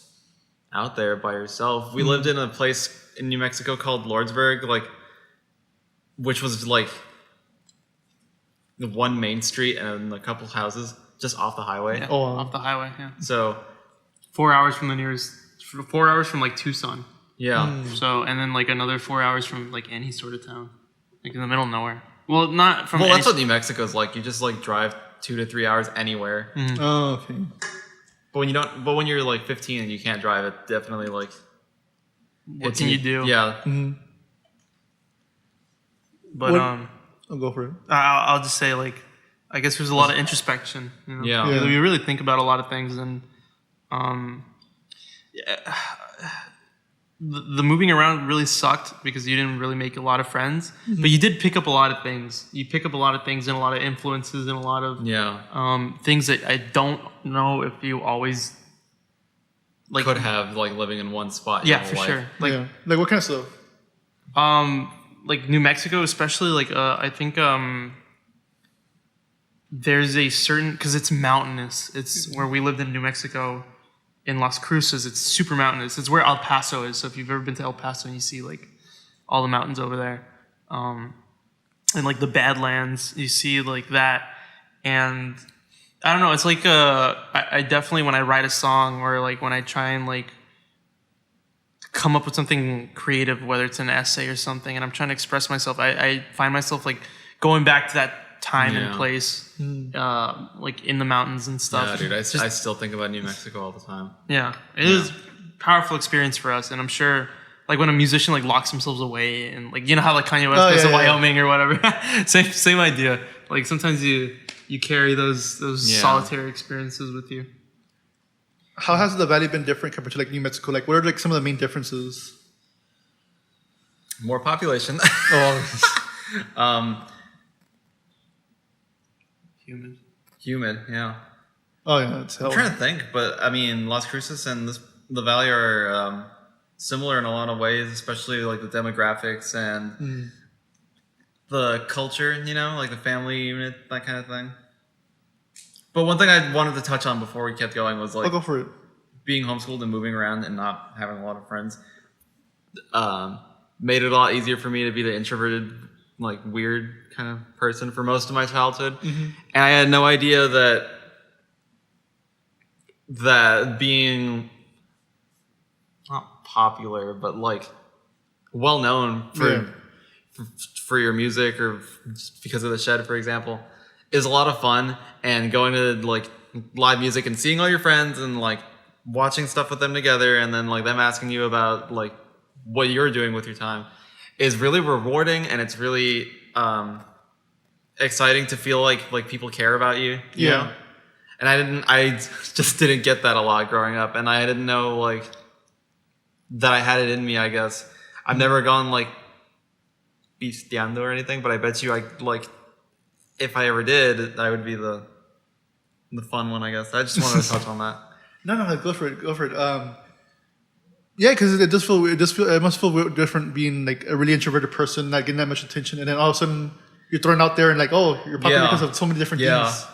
out there by yourself. We lived in a place in New Mexico called Lordsburg, which was like the one main street and a couple houses just off the highway. Yeah. Oh, Off the highway. Yeah. So 4 hours from the nearest. 4 hours from like Tucson. yeah, So and then like another 4 hours from like any sort of town, like in the middle of nowhere. Well, not from. well, any that's what New Mexico's like. You just like drive 2 to 3 hours anywhere. Oh, okay. But when you're like 15 and you can't drive, it definitely like. What can you do? Yeah. But What- I'll go for it. I'll just say like, I guess there's a lot of introspection. You know? Yeah. Yeah. We really think about a lot of things, and the moving around really sucked because you didn't really make a lot of friends, but you did pick up a lot of things. You pick up a lot of things and a lot of influences and a lot of things that I don't know if you always like Could have like living in one spot. Yeah, your for whole sure. life. Like what kind of stuff? Like New Mexico, especially, like I think there's a certain, because it's mountainous. It's where we lived in New Mexico, in Las Cruces. It's super mountainous. It's where El Paso is. So if you've ever been to El Paso, you see like all the mountains over there, and like the Badlands. You see like that, and I don't know. It's like I definitely, when I write a song or like when I try and like come up with something creative, whether it's an essay or something, and I'm trying to express myself, I find myself like going back to that time and place, like in the mountains and stuff. Yeah, dude. I still think about New Mexico all the time. Yeah, it is a powerful experience for us, and I'm sure like when a musician like locks themselves away and like, you know how like Kanye West goes to Wyoming or whatever. same idea. Like sometimes you carry those solitary experiences with you. How has the valley been different compared to like New Mexico? Like what are like some of the main differences? More population. Oh, Humid, yeah. Oh yeah, it's hell. I'm trying to think, but I mean, Las Cruces and the Valley are similar in a lot of ways, especially like the demographics and the culture, like the family unit, that kind of thing. But one thing I wanted to touch on before we kept going was like I'll go for it. Being homeschooled and moving around and not having a lot of friends made it a lot easier for me to be the introverted, like weird kind of person for most of my childhood. And I had no idea that being not popular, but like well known for your music or just because of the Shed, for example, is a lot of fun. And going to like live music and seeing all your friends and like watching stuff with them together, and then like them asking you about like what you're doing with your time is really rewarding, and it's really exciting to feel like people care about you. You know? And I just didn't get that a lot growing up, and I didn't know like that I had it in me, I guess. I've never gone like pisteando or anything, but I bet you if I ever did, I would be the fun one, I guess. I just wanted to touch on that. No, go for it. Yeah, because it must feel different being like a really introverted person, not getting that much attention, and then all of a sudden you're thrown out there and like, oh, you're popular because of so many different things.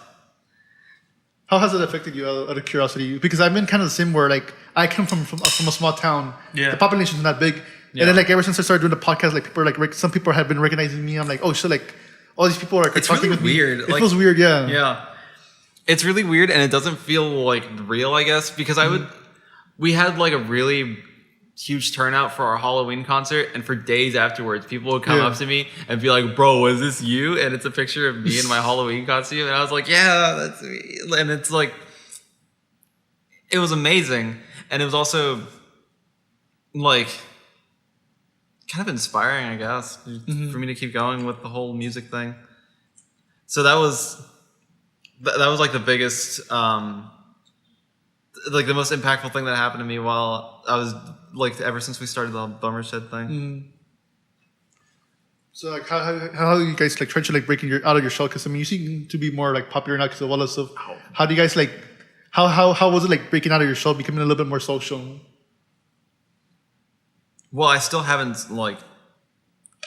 How has it affected you, out of curiosity? Because I've been kind of the same where like I come from a small town. The population's not big, and then like ever since I started doing the podcast, like people are like some people have been recognizing me. I'm like, oh shit, like all these people are like, talking really with me. Weird. It feels weird, yeah. Yeah. It's really weird, and it doesn't feel like real, I guess, because we had like a really huge turnout for our Halloween concert, and for days afterwards, people would come up to me and be like, "Bro, is this you?" And it's a picture of me in my Halloween costume, and I was like, "Yeah, that's me." And it's like, it was amazing, and it was also like kind of inspiring, I guess, for me to keep going with the whole music thing. So that was like the biggest, like the most impactful thing that happened to me while I was like ever since we started the Bummershed thing. So like how you guys like try to like breaking out of your shell? Because I mean you seem to be more like popular now because of all that stuff. How do you guys like how was it like breaking out of your shell, becoming a little bit more social? Well, I still haven't like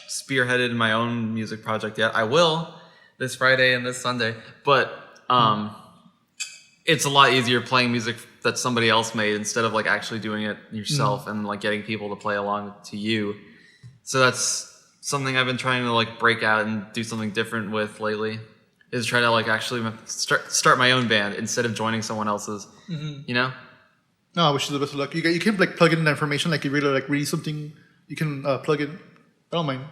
spearheaded my own music project yet. I will this Friday and this Sunday, but it's a lot easier playing music that somebody else made instead of like actually doing it yourself and like getting people to play along to you. So that's something I've been trying to like break out and do something different with lately, is try to like actually start my own band instead of joining someone else's. You know? No, I wish you the best of luck. You can like plug in the information, like you really like read something, you can plug it. I don't mind.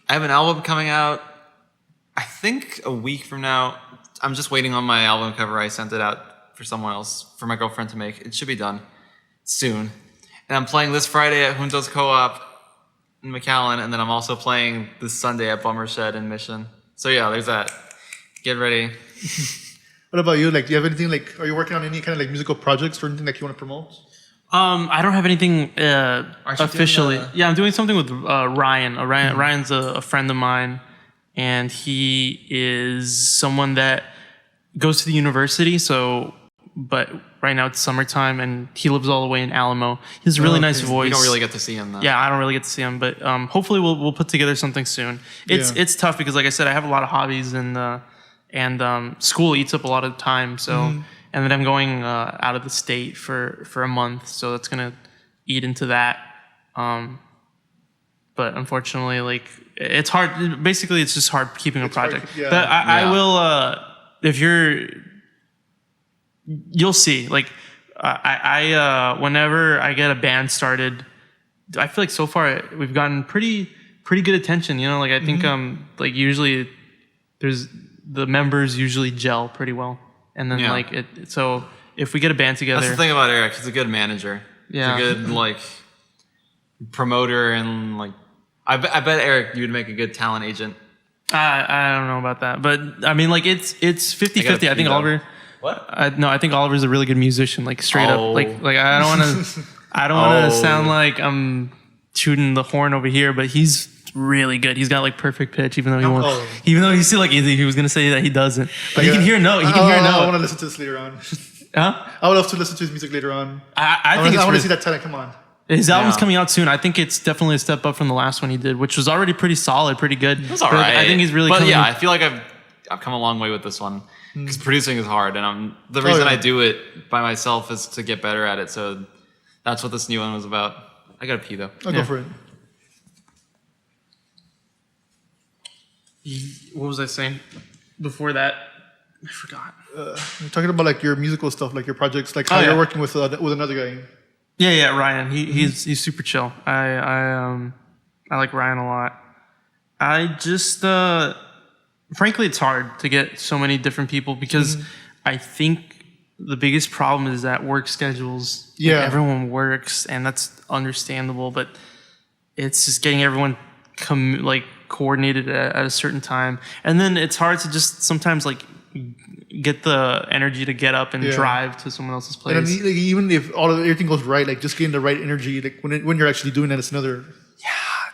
I have an album coming out, I think a week from now. I'm just waiting on my album cover. I sent it out for someone else, for my girlfriend to make. It should be done soon. And I'm playing this Friday at Hunzo's Co-op in McAllen, and then I'm also playing this Sunday at Bummershed in Mission. So yeah, there's that. Get ready. What about you? Like, do you have anything like? Are you working on any kind of like musical projects or anything that you want to promote? I don't have anything officially. Yeah, I'm doing something with Ryan. Ryan's a friend of mine, and he is someone that goes to the university. So, but right now it's summertime, and he lives all the way in Alamo. He has a really nice voice. You don't really get to see him, though. Yeah, I don't really get to see him, but hopefully we'll put together something soon. It's tough because, like I said, I have a lot of hobbies, and school eats up a lot of time. So, and then I'm going out of the state for a month, so that's gonna eat into that. But unfortunately, like it's hard. Basically, it's just hard keeping a project. But I will. If you'll see. Like I whenever I get a band started, I feel like so far we've gotten pretty good attention. You know, like I think like usually the members usually gel pretty well, and then like it. So if we get a band together, that's the thing about Eric. He's a good manager. Yeah, he's a good like promoter, and like I bet Eric, you would make a good talent agent. I don't know about that, but I mean, like it's 50-50. I think Oliver. What? I think Oliver's a really good musician. Like straight up. Like I don't want to. I don't want to sound like I'm shooting the horn over here, but he's really good. He's got like perfect pitch, even though he won't. Oh. Even though he was gonna say that he doesn't, but he Yeah. can hear no. He can hear I want no. to listen to this later on. Huh? I would love to listen to his music later on. I think I want to it's see that talent come on. his album's Yeah. coming out soon. I think it's definitely a step up from the last one he did, which was already pretty solid, pretty good. It's all right. I think he's really. But coming yeah, in- I feel like I've come a long way with this one because producing is hard, and the reason yeah. I do it by myself is to get better at it. So that's what this new one was about. I gotta pee though. I'll go for it. What was I saying before that? I forgot. You're talking about like your musical stuff, like your projects, like how Oh, yeah. you're working with another guy. Yeah, Ryan. He's super chill. I like Ryan a lot. I just frankly, it's hard to get so many different people because I think the biggest problem is that work schedules. Like, Yeah. everyone works, and that's understandable. But it's just getting everyone coordinated at a certain time, and then it's hard to just sometimes like get the energy to get up and Yeah. drive to someone else's place. And then, like, even if everything goes right, like just getting the right energy, like when you're actually doing that, it's another.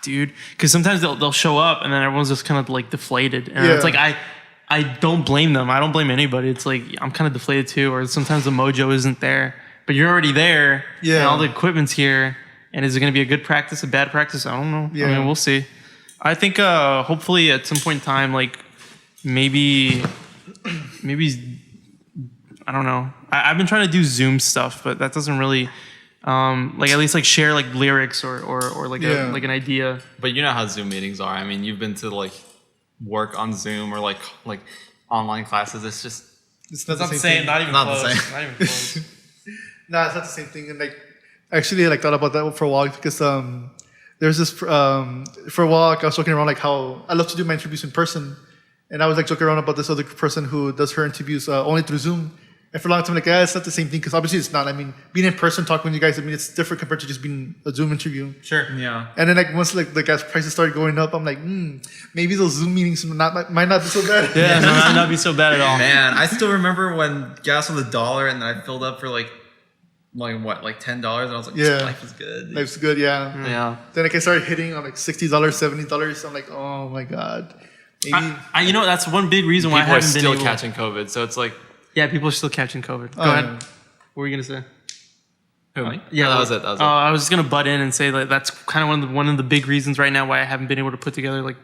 Dude, because sometimes they'll show up and then everyone's just kind of like deflated, and Yeah. it's like I don't blame them. I don't blame anybody. It's like I'm kind of deflated too, or sometimes the mojo isn't there, but you're already there, Yeah. and all the equipment's here, and is it going to be a good practice, a bad practice? I don't know. Yeah. I mean, we'll see. I think hopefully at some point in time, like maybe I don't know. I've been trying to do Zoom stuff, but that doesn't really. Like at least like share like lyrics or like Yeah. like an idea. But you know how Zoom meetings are. I mean, you've been to like work on Zoom or like online classes. It's just It's not the same thing. Not even Not the close. same. Not even close. Nah, it's not the same thing. And like, actually, I like thought about that for a while because there's this for a while like, I was joking around like how I love to do my interviews in person, and I was like joking around about this other person who does her interviews only through Zoom. And for a long time, like, it's not the same thing because obviously it's not. I mean, being in person, talking with you guys, I mean, it's different compared to just being a Zoom interview. Sure. yeah. And then like once like the gas prices started going up, I'm like, maybe those Zoom meetings might not be so bad. Yeah, no, might not be so bad at all. Man, I still remember when gas was $1 and I filled up for like $10, and I was like, Yeah. life is good. Life's good, yeah. Yeah. Then like I started hitting on like $60, $70. I'm like, oh my god, maybe. You know, that's one big reason why I People are haven't been still able. catching COVID, so it's like, Yeah, people are still catching COVID. Go Oh, ahead. yeah. What were you gonna say? who, me? Yeah, that was it. That was it. I was just gonna butt in and say that that's kind of one of the big reasons right now why I haven't been able to put together like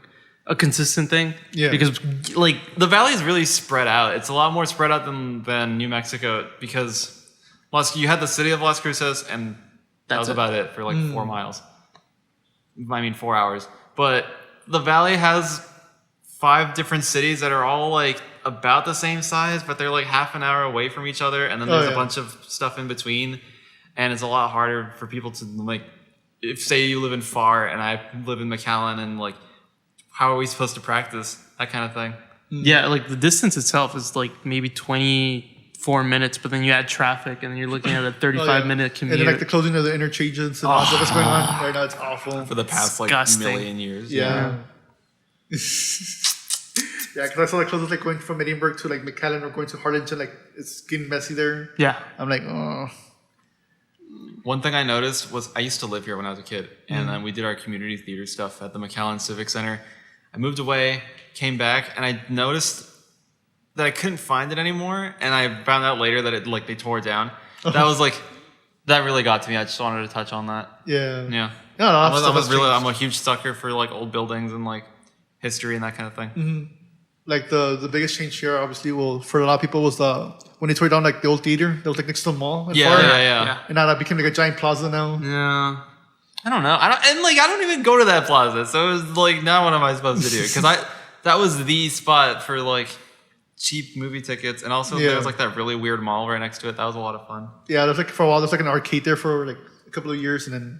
a consistent thing. Yeah. Because like The valley is really spread out. It's a lot more spread out than New Mexico because you had the city of Las Cruces, and that was That's it. about it for like 4 miles. I mean, 4 hours. But the valley has 5 different cities that are all like about the same size, but they're like half an hour away from each other, and then there's yeah. a bunch of stuff in between, and it's a lot harder for people to like. If say you live in Far and I live in McAllen, and like, how are we supposed to practice that kind of thing? yeah, like the distance itself is like maybe 24 minutes, but then you add traffic and then you're looking at a 35-minute commute. And then like the closing of the interchanges and all that that's going on right now, it's awful. For the past Disgusting. like million years. Yeah. Yeah, because I saw the closest like going from Edinburgh to like McAllen or going to Harlingen, like it's getting messy there. yeah. I'm like, oh. One thing I noticed was I used to live here when I was a kid, and then we did our community theater stuff at the McAllen Civic Center. I moved away, came back, and I noticed that I couldn't find it anymore, and I found out later that they tore it down. That was like, that really got to me. I just wanted to touch on that. Yeah. Yeah. No, I'm a huge sucker for like old buildings and like history and that kind of thing. Like the biggest change here, obviously, for a lot of people was when they tore down like the old theater that was like next to the mall. in Far. Yeah. And now that became like a giant plaza now. Yeah. I don't know. I don't even go to that plaza. So it was like, now what am I supposed to do? Because that was the spot for like cheap movie tickets, and also there was like that really weird mall right next to it. That was a lot of fun. Yeah, there's like for a while there's like an arcade there for like a couple of years, and then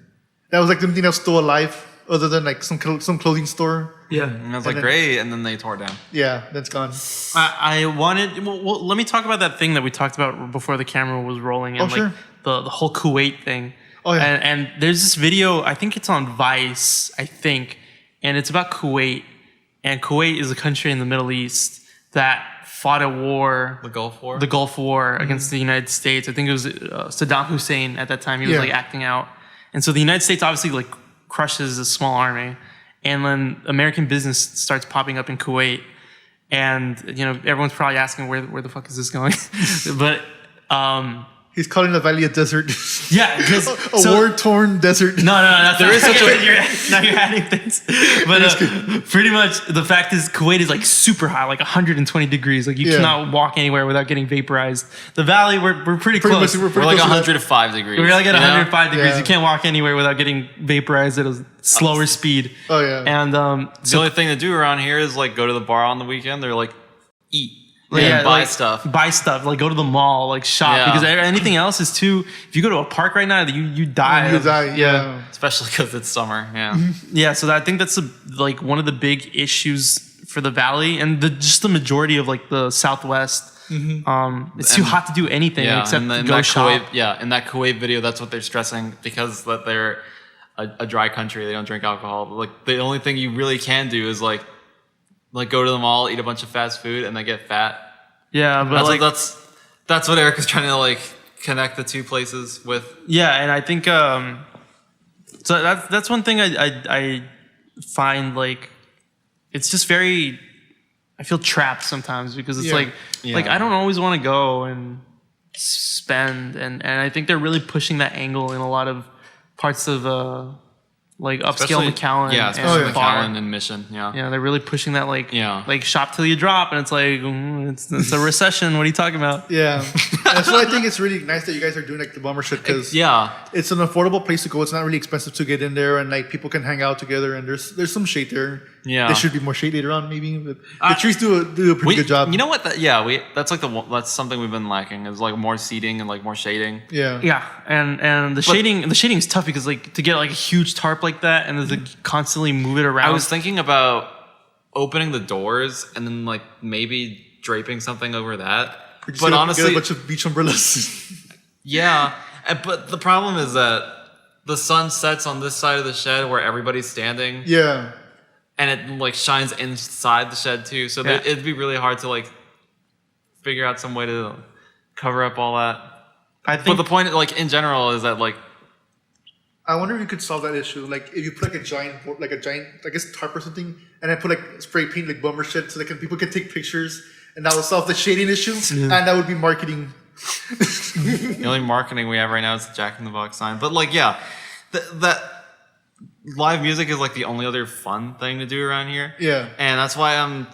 that was like the only thing that was still alive, other than like some clothing store. Yeah. And I was like, then- great, and then they tore it down. Yeah, that's gone. I wanted. Well, let me talk about that thing that we talked about before the camera was rolling, and Oh, sure. like the whole Kuwait thing. Oh, yeah. And there's this video. I think it's on Vice. I think, and it's about Kuwait. And Kuwait is a country in the Middle East that fought a war, The Gulf War. the Gulf War against the United States. I think it was Saddam Hussein at that time. He was Yeah. like acting out, and so the United States obviously like crushes a small army. and then American business starts popping up in Kuwait, and everyone's probably asking where the fuck is this going, but He's calling the valley a desert. yeah, because a war-torn desert. No, There is such now you're adding things. But pretty much the fact is Kuwait is like super hot, like 120 degrees. Like you cannot walk anywhere without getting vaporized. The valley, we're pretty close. We're like 105 degrees. We're like at 105 degrees. Yeah. You can't walk anywhere without getting vaporized at a slower speed. Oh yeah. And The only thing to do around here is like go to the bar on the weekend. They're like eat. And buy stuff. Buy stuff. Like go to the mall, like shop. Yeah. Because anything else is too. If you go to a park right now, you die. You die. Yeah. Especially because it's summer. Yeah. Yeah. So I think that's like one of the big issues for the valley and just the majority of like the Southwest. It's too hot to do anything except and go shop. In that Kuwait video, that's what they're stressing because that they're a dry country. They don't drink alcohol. But like the only thing you really can do is like go to the mall, eat a bunch of fast food, and then get fat. Yeah, but that's what Eric is trying to like connect the two places with. Yeah, and I think so that's one thing I find like it's just very. I feel trapped sometimes because it's like I don't always want to go and spend and I think they're really pushing that angle in a lot of parts of like upscale McAllen. Yeah, especially and McAllen and Mission. Yeah. Yeah, they're really pushing that like shop till you drop, and it's like it's a recession. What are you talking about? Yeah. That's why I think it's really nice that you guys are doing like the Bummershed because it's an affordable place to go. It's not really expensive to get in there, and like people can hang out together. And there's some shade there. Yeah, there should be more shade later on, maybe. But the trees do a pretty good job. You know what? That's like that's something we've been lacking is like more seating and like more shading. Yeah, and the shading is tough because like to get like a huge tarp like that and to constantly move it around. I was thinking about opening the doors and then like maybe draping something over that. But honestly, get a bunch of beach umbrellas. Yeah, but the problem is that the sun sets on this side of the shed where everybody's standing. Yeah. And it like shines inside the shed too, so it'd be really hard to like figure out some way to cover up all that. But the point, like in general, is that like I wonder if you could solve that issue. Like if you put like a giant, I guess tarp or something, and then put like spray paint like Bummershed, so that people can take pictures, and that will solve the shading issue, and that would be marketing. The only marketing we have right now is the Jack in the Box sign, but like that. Live music is like the only other fun thing to do around here. Yeah. And that's why I'm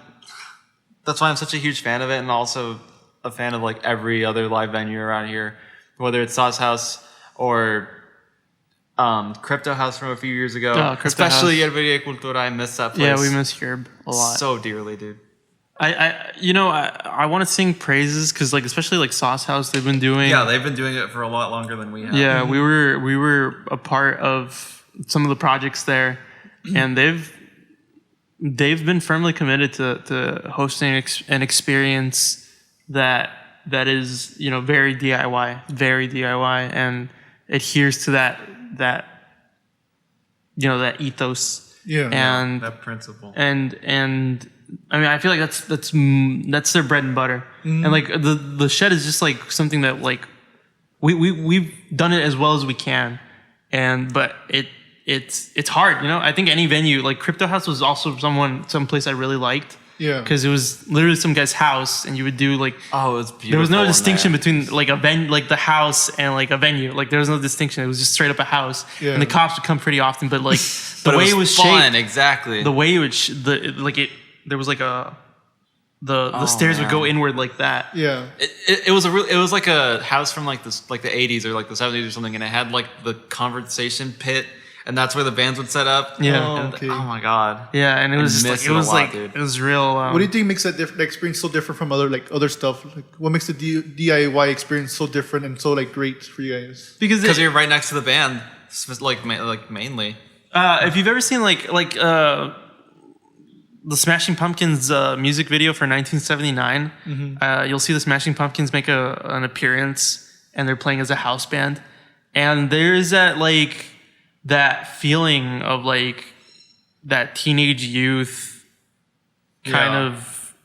such a huge fan of it and also a fan of like every other live venue around here, whether it's Sauce House or Crypto House from a few years ago. Especially Yerberia Cultura. I miss that place. Yeah, we miss Yerb a lot. So dearly, dude. I want to sing praises because like especially like Sauce House they've been doing. Yeah, they've been doing it for a lot longer than we have. Yeah, we were a part of some of the projects there, and they've been firmly committed to hosting an experience that is very DIY, and adheres to that ethos. Yeah, and that principle. And I mean, I feel like that's their bread and butter, and like the shed is just like something that like we've done it as well as we can, but it's hard, I think any venue like Crypto House was also some place I really liked. Yeah, because it was literally some guy's house, and you would do like it was beautiful. There was no distinction between like a venue, like the house, and like a venue. Like there was no distinction. It was just straight up a house, and the cops would come pretty often. But like the way it was fun, shaped, exactly. The way it would there was like the stairs would go inward like that. Yeah, it was like a house from like the 80s or like the 70s or something, and it had like the conversation pit. And that's where the bands would set up. Yeah. Oh my god. Yeah, and it was just it was real. What do you think makes that experience so different from other stuff? Like, what makes the DIY experience so different and so like great for you guys? Because you're right next to the band, like mainly. If you've ever seen like the Smashing Pumpkins music video for 1979, you'll see the Smashing Pumpkins make an appearance, and they're playing as a house band, and there's that feeling of like that teenage youth kind of,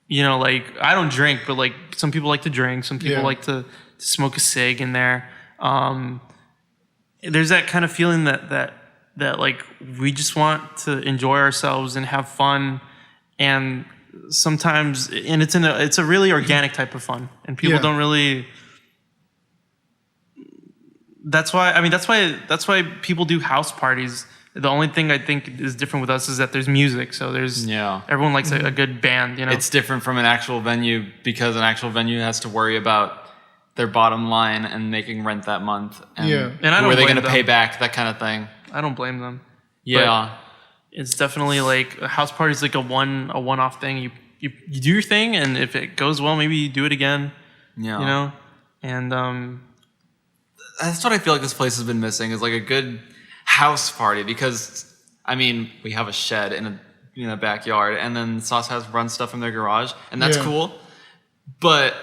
like I don't drink, but like some people like to drink, some people like to smoke a cig in there. There's that kind of feeling that like we just want to enjoy ourselves and have fun, and sometimes it's a really organic type of fun, and people don't really. That's why people do house parties. The only thing I think is different with us is that there's music. So everyone likes a good band. It's different from an actual venue because an actual venue has to worry about their bottom line and making rent that month. And and I don't who are they blame going to them. pay back? That kind of thing. I don't blame them. Yeah, but it's definitely like a house party is like a one-off thing. You do your thing, and if it goes well, maybe you do it again. Yeah, and that's what I feel like this place has been missing is like a good house party, because I mean we have a shed in a backyard, and then Sauce has run stuff from their garage, and that's cool. But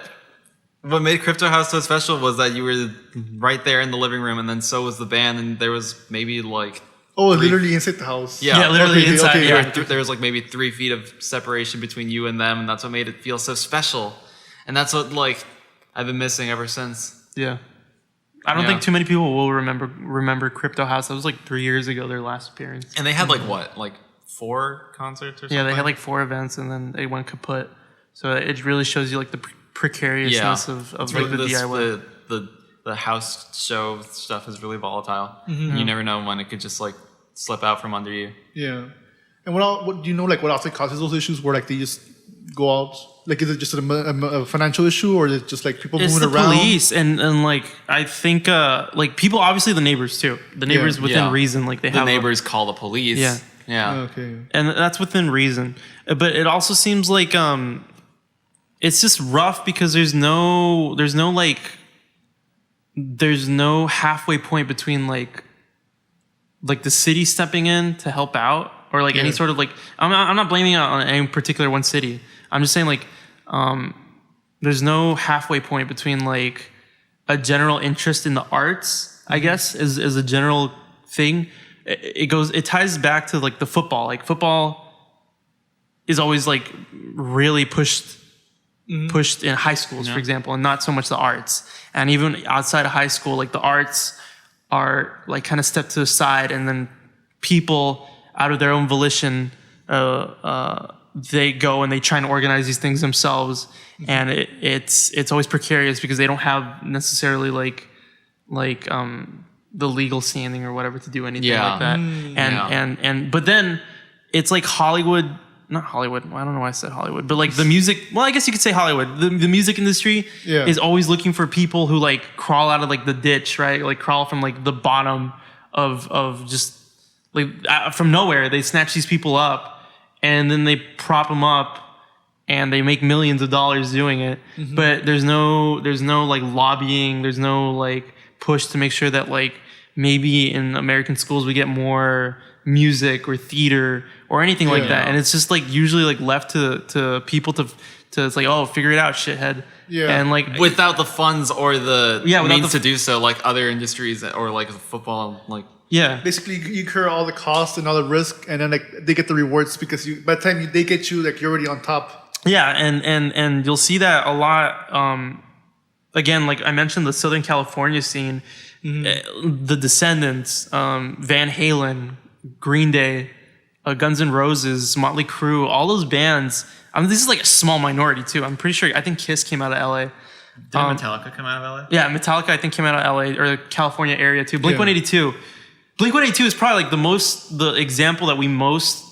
what made Crypto House so special was that you were right there in the living room, and then so was the band, and there was maybe like literally inside the house. Yeah, literally inside. There was like maybe 3 feet of separation between you and them, and that's what made it feel so special, and that's what like I've been missing ever since. Yeah. I don't think too many people will remember Crypto House. That was like 3 years ago, their last appearance. And they had like 4 concerts or something? Yeah, they had like 4 events, and then they went kaput. So it really shows you like the precariousness of like the DIY. The house show stuff is really volatile. You never know when it could just like slip out from under you. Yeah. And what do you know, like what else causes those issues where like they just go out? Like, is it just a financial issue, or is it just like people moving around? It's the police, and like I think like people, obviously the neighbors too. The neighbors within reason, like they have the neighbors call the police. Yeah. Okay. And that's within reason. But it also seems like it's just rough because there's no halfway point between like the city stepping in to help out, or like any sort of like I'm not blaming it on any particular one city. I'm just saying like there's no halfway point between like a general interest in the arts, I guess, is a general thing. It ties back to like the football. Like football is always like really pushed in high schools, for example, and not so much the arts. And even outside of high school, like the arts are like kind of stepped to the side, and then people out of their own volition they go and they try and organize these things themselves, and it's always precarious because they don't have necessarily like the legal standing or whatever to do anything like that. And but then it's like not Hollywood. I don't know why I said Hollywood, but like the music. Well, I guess you could say Hollywood. The music industry is always looking for people who like crawl out of like the ditch, right? Like crawl from like the bottom of just like from nowhere. They snatch these people up, and then they prop them up, and they make millions of dollars doing it. But there's no like lobbying. There's no like push to make sure that like maybe in American schools we get more music or theater or anything like that. And it's just like usually like left to people to it's like, oh, figure it out, shithead. And like without the funds or the means to do so, like other industries or like football, like basically you incur all the costs and all the risk, and then like they get the rewards because by the time they get you, like you're already on top. And you'll see that a lot. Again, like I mentioned, the Southern California scene, the Descendants, Van Halen, Green Day, Guns N' Roses, Motley Crue, all those bands. I mean, this is like a small minority too. I'm pretty sure. I think Kiss came out of LA. Did Metallica come out of LA? Yeah, Metallica I think came out of LA or the California area too. Blink-182. Blink-182 is probably like the example that we most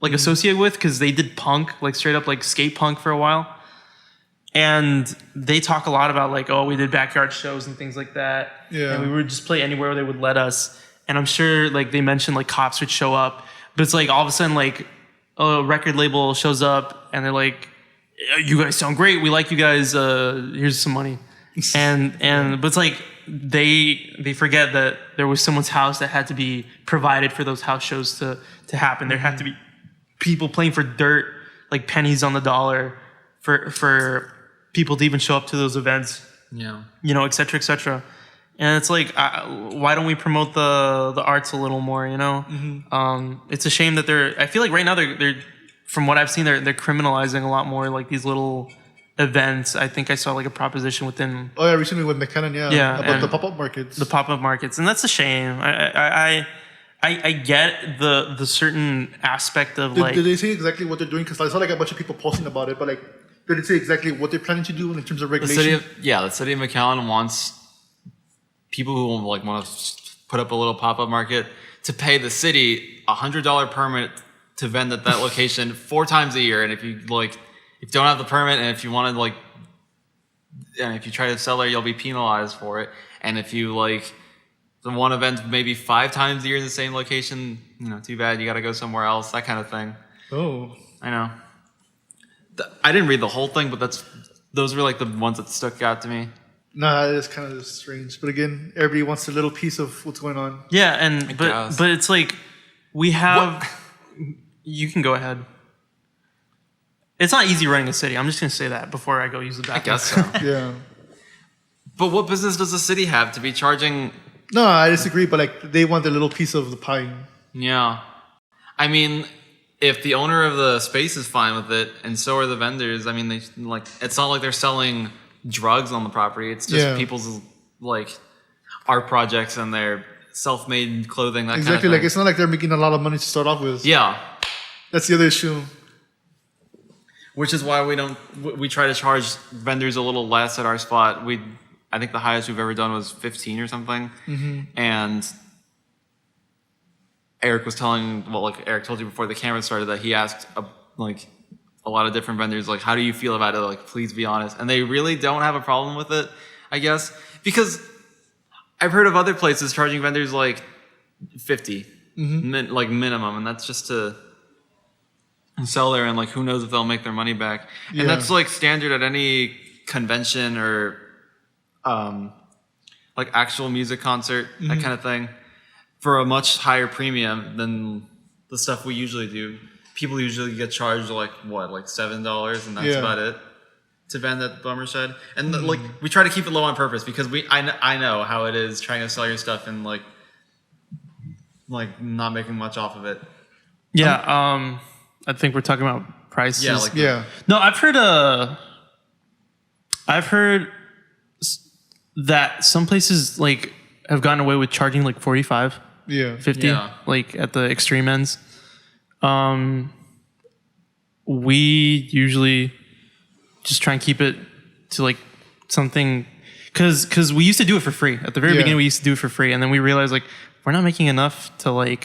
like associate with, because they did punk, like straight up like skate punk for a while. And they talk a lot about like, oh, we did backyard shows and things like that. And we would just play anywhere they would let us. And I'm sure like they mentioned like cops would show up, but it's like all of a sudden like a record label shows up and they're like, you guys sound great. We like you guys. Here's some money. But it's like they forget that there was someone's house that had to be provided for those house shows to happen. There had to be people playing for dirt, like pennies on the dollar for people to even show up to those events. Et cetera, et cetera. And it's like, why don't we promote the arts a little more? It's a shame that I feel like right now they're from what I've seen, they're criminalizing a lot more like these little events. I think I saw like a proposition within. Oh yeah, recently with McKinnon, about the pop-up markets. The pop-up markets, and that's a shame. I I get the certain aspect of Did they say exactly what they're doing? Because I saw like a bunch of people posting about it, but like, did it say exactly what they're planning to do in terms of The regulation? city of McAllen wants people who like want to put up a little pop-up market to pay the city $100 permit to vend at that location 4 times a year. And if you don't have the permit, and if you want to and if you try to sell there, you'll be penalized for it. And if you want to vend maybe 5 times a year in the same location, too bad, you got to go somewhere else. That kind of thing. Oh, I know. I didn't read the whole thing, but those were like the ones that stuck out to me. nah, it is kind of strange. But again, everybody wants a little piece of what's going on. Yeah, but it's like we have. You can go ahead. It's not easy running a city. I'm just gonna say that before I go use the bathroom. I guess so. Yeah. But what business does the city have to be charging? No, I disagree. But like, they want a little piece of the pie. Yeah. I mean, if the owner of the space is fine with it, and so are the vendors, I mean, it's not like they're selling drugs on the property. It's just people's art projects and their self-made clothing. That Exactly. kind of Like, thing. it's not like they're making a lot of money to start off with. Yeah. That's the other issue. Which is why we try to charge vendors a little less at our spot. I think the highest we've ever done was 15 or something. Mm-hmm. And Eric was Eric told you before the camera started, that he asked a lot of different vendors, how do you feel about it? Please be honest. And they really don't have a problem with it, I guess. Because I've heard of other places charging vendors 50, minimum. And that's just to sell there, and who knows if they'll make their money back. And that's standard at any convention or actual music concert, that kind of thing, for a much higher premium than the stuff we usually do. People usually get charged $7, and that's about it to vend at Bummershed. And we try to keep it low on purpose, because I know how it is trying to sell your stuff and not making much off of it. Yeah, I think we're talking about prices. Yeah. No, I've heard that some places have gotten away with charging 45, 50, at the extreme ends. We usually just try and keep it to something, because we used to do it for free. At the very beginning, we used to do it for free, and then we realized we're not making enough to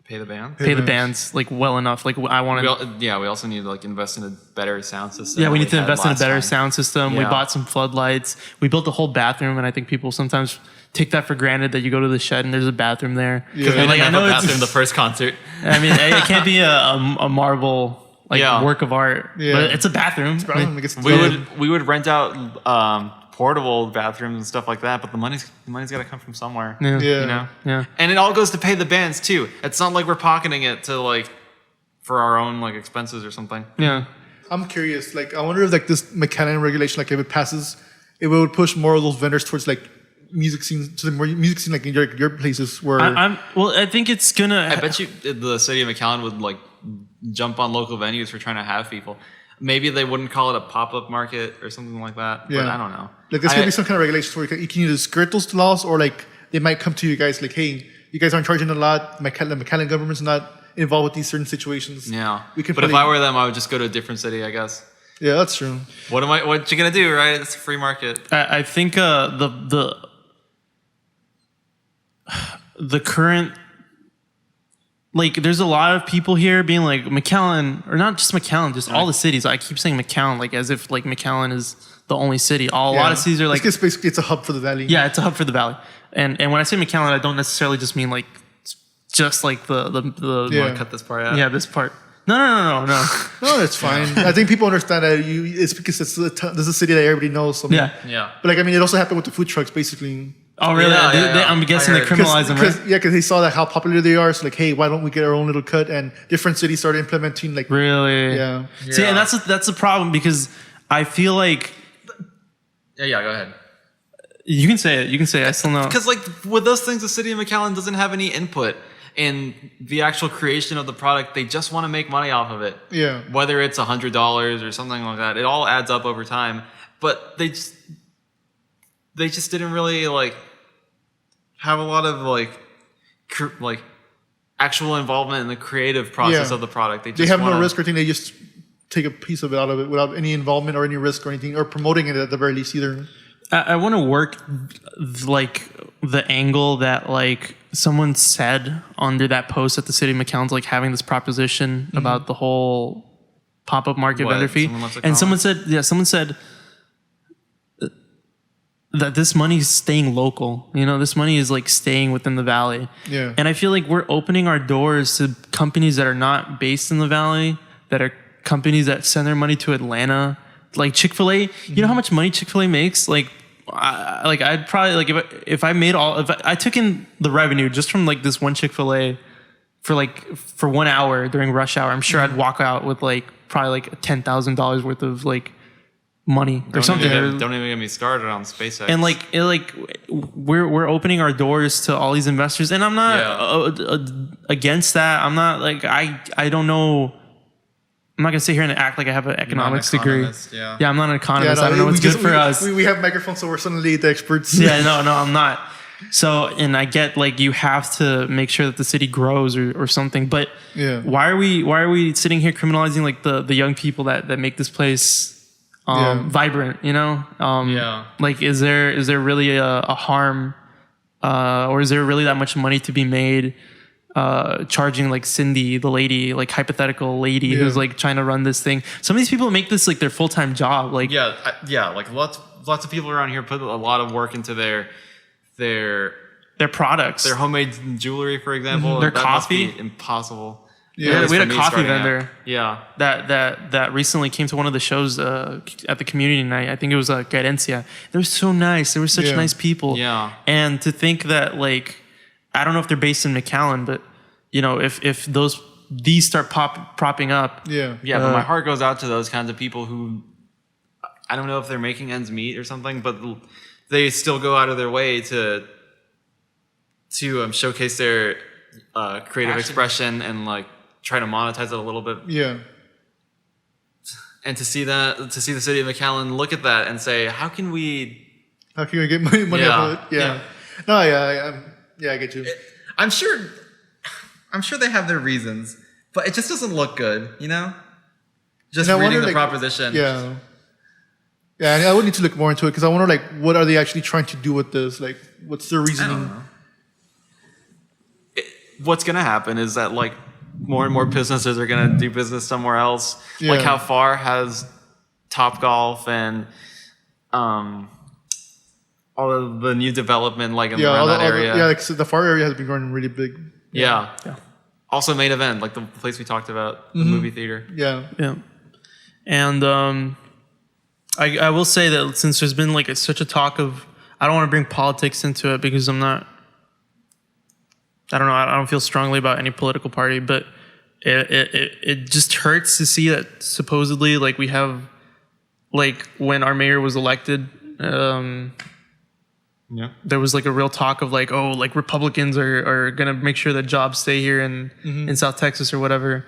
pay the band. Pay the bands well enough. I wanted. We also need to invest in a better sound system. Yeah, we need to invest in a better sound system. Yeah. We bought some floodlights. We built a whole bathroom, and I think people sometimes take that for granted, that you go to the shed and there's a bathroom there. Because we didn't have a bathroom the first concert. I mean, it can't be a marble work of art, but it's a bathroom. We would rent out portable bathrooms and stuff like that, but the money's got to come from somewhere. Yeah. And it all goes to pay the bands too. It's not like we're pocketing it to for our own expenses or something. Yeah. I'm curious. I wonder if this McAllen regulation, if it passes, it would push more of those vendors towards music scenes, to the more music scene, in your places where. I think it's gonna. I bet you the city of McAllen would jump on local venues for trying to have people. Maybe they wouldn't call it a pop-up market or something like that. Yeah. But I don't know. There's gonna be some kind of regulations where you can either skirt those laws, or they might come to you guys hey, you guys aren't charging a lot. The McAllen government's not involved with these certain situations. Yeah. But if I were them, I would just go to a different city, I guess. Yeah, that's true. What you gonna do, right? It's a free market. I think the current. There's a lot of people here being McAllen, or not just McAllen, just all the cities. I keep saying McAllen, as if McAllen is the only city. A lot of cities are basically it's a hub for the valley. Yeah, it's a hub for the valley. And when I say McAllen, I don't necessarily just mean just the. You want to cut this part out? Yeah, this part. No. No, it's fine. I think people understand that it's because this is a city that everybody knows. So Yeah. But it also happened with the food trucks, basically. Oh, really? Yeah. I'm guessing they criminalize them, right? Because they saw how popular they are. So hey, why don't we get our own little cut? And different cities started implementing Really? Yeah. See, and that's the problem, because I feel like. Yeah. Go ahead. You can say it. I still know. Because with those things, the city of McAllen doesn't have any input in the actual creation of the product. They just want to make money off of it. Yeah. Whether it's $100 or something like that, it all adds up over time. But they just didn't really have a lot of actual involvement in the creative process Yeah. of the product. They have no risk or anything. They just take a piece of it out of it without any involvement or any risk or anything, or promoting it at the very least either. I want to work like the angle that like someone said under that post that the city of McAllen's like having this proposition about the whole pop-up market What? vendor fee. Someone left a And someone comment? said that this money is staying local. You know, this money is like staying within the valley. Yeah. And I feel like we're opening our doors to companies that are not based in the valley, that are companies that send their money to Atlanta, like Chick-fil-A. You know how much money Chick-fil-A makes? Like, I'd probably like if I took in the revenue just from like this one Chick-fil-A for 1 hour during rush hour, I'm sure I'd walk out with like probably like $10,000 worth of like money or something. Don't even get me started on SpaceX. And we're opening our doors to all these investors, and I'm not against that. I'm not like I don't know. I'm not gonna sit here and act like I have an economics degree. Yeah. I'm not an economist. I don't know what's good for us. We have microphones, so we're suddenly the experts. Yeah, no, I'm not. So, and I get like you have to make sure that the city grows or something. But Yeah. why are we sitting here criminalizing like the young people that make this place vibrant? You know? Like, is there really a harm, or is there really that much money to be made? Charging like Cindy, the lady, like hypothetical lady who's like trying to run this thing. Some of these people make this like their full-time job. Like like lots of people around here put a lot of work into their products, their homemade jewelry, for example. Their that coffee. must be impossible. Yeah, we had a coffee vendor. Out. Yeah, that recently came to one of the shows at the community night. I think it was Carencia. They were so nice. They were such nice people. Yeah, and to think that like, I don't know if they're based in McAllen, but you know, if these start propping up. But my heart goes out to those kinds of people who, I don't know if they're making ends meet or something, but they still go out of their way to showcase their creative expression and like try to monetize it a little bit. Yeah. And to see the city of McAllen look at that and say, how can we get money out of it? Yeah. No, I get you. I'm sure they have their reasons, but it just doesn't look good, you know? Just reading the proposition. Yeah. Yeah, and I would need to look more into it because I wonder, like, what are they actually trying to do with this? Like, what's their reasoning? I don't know. What's going to happen is that, like, more and more businesses are going to do business somewhere else. Yeah. Like, how far has Topgolf and all of the new development, like, around that area? Like, so the far area has been growing really big. Yeah. Also, Main Event, like the place we talked about, the movie theater. Yeah. And I will say that since there's been like such a talk of, I don't want to bring politics into it because I don't feel strongly about any political party, but it just hurts to see that supposedly like we have, like when our mayor was elected, there was like a real talk of like, oh, like Republicans are gonna make sure that jobs stay here in South Texas or whatever.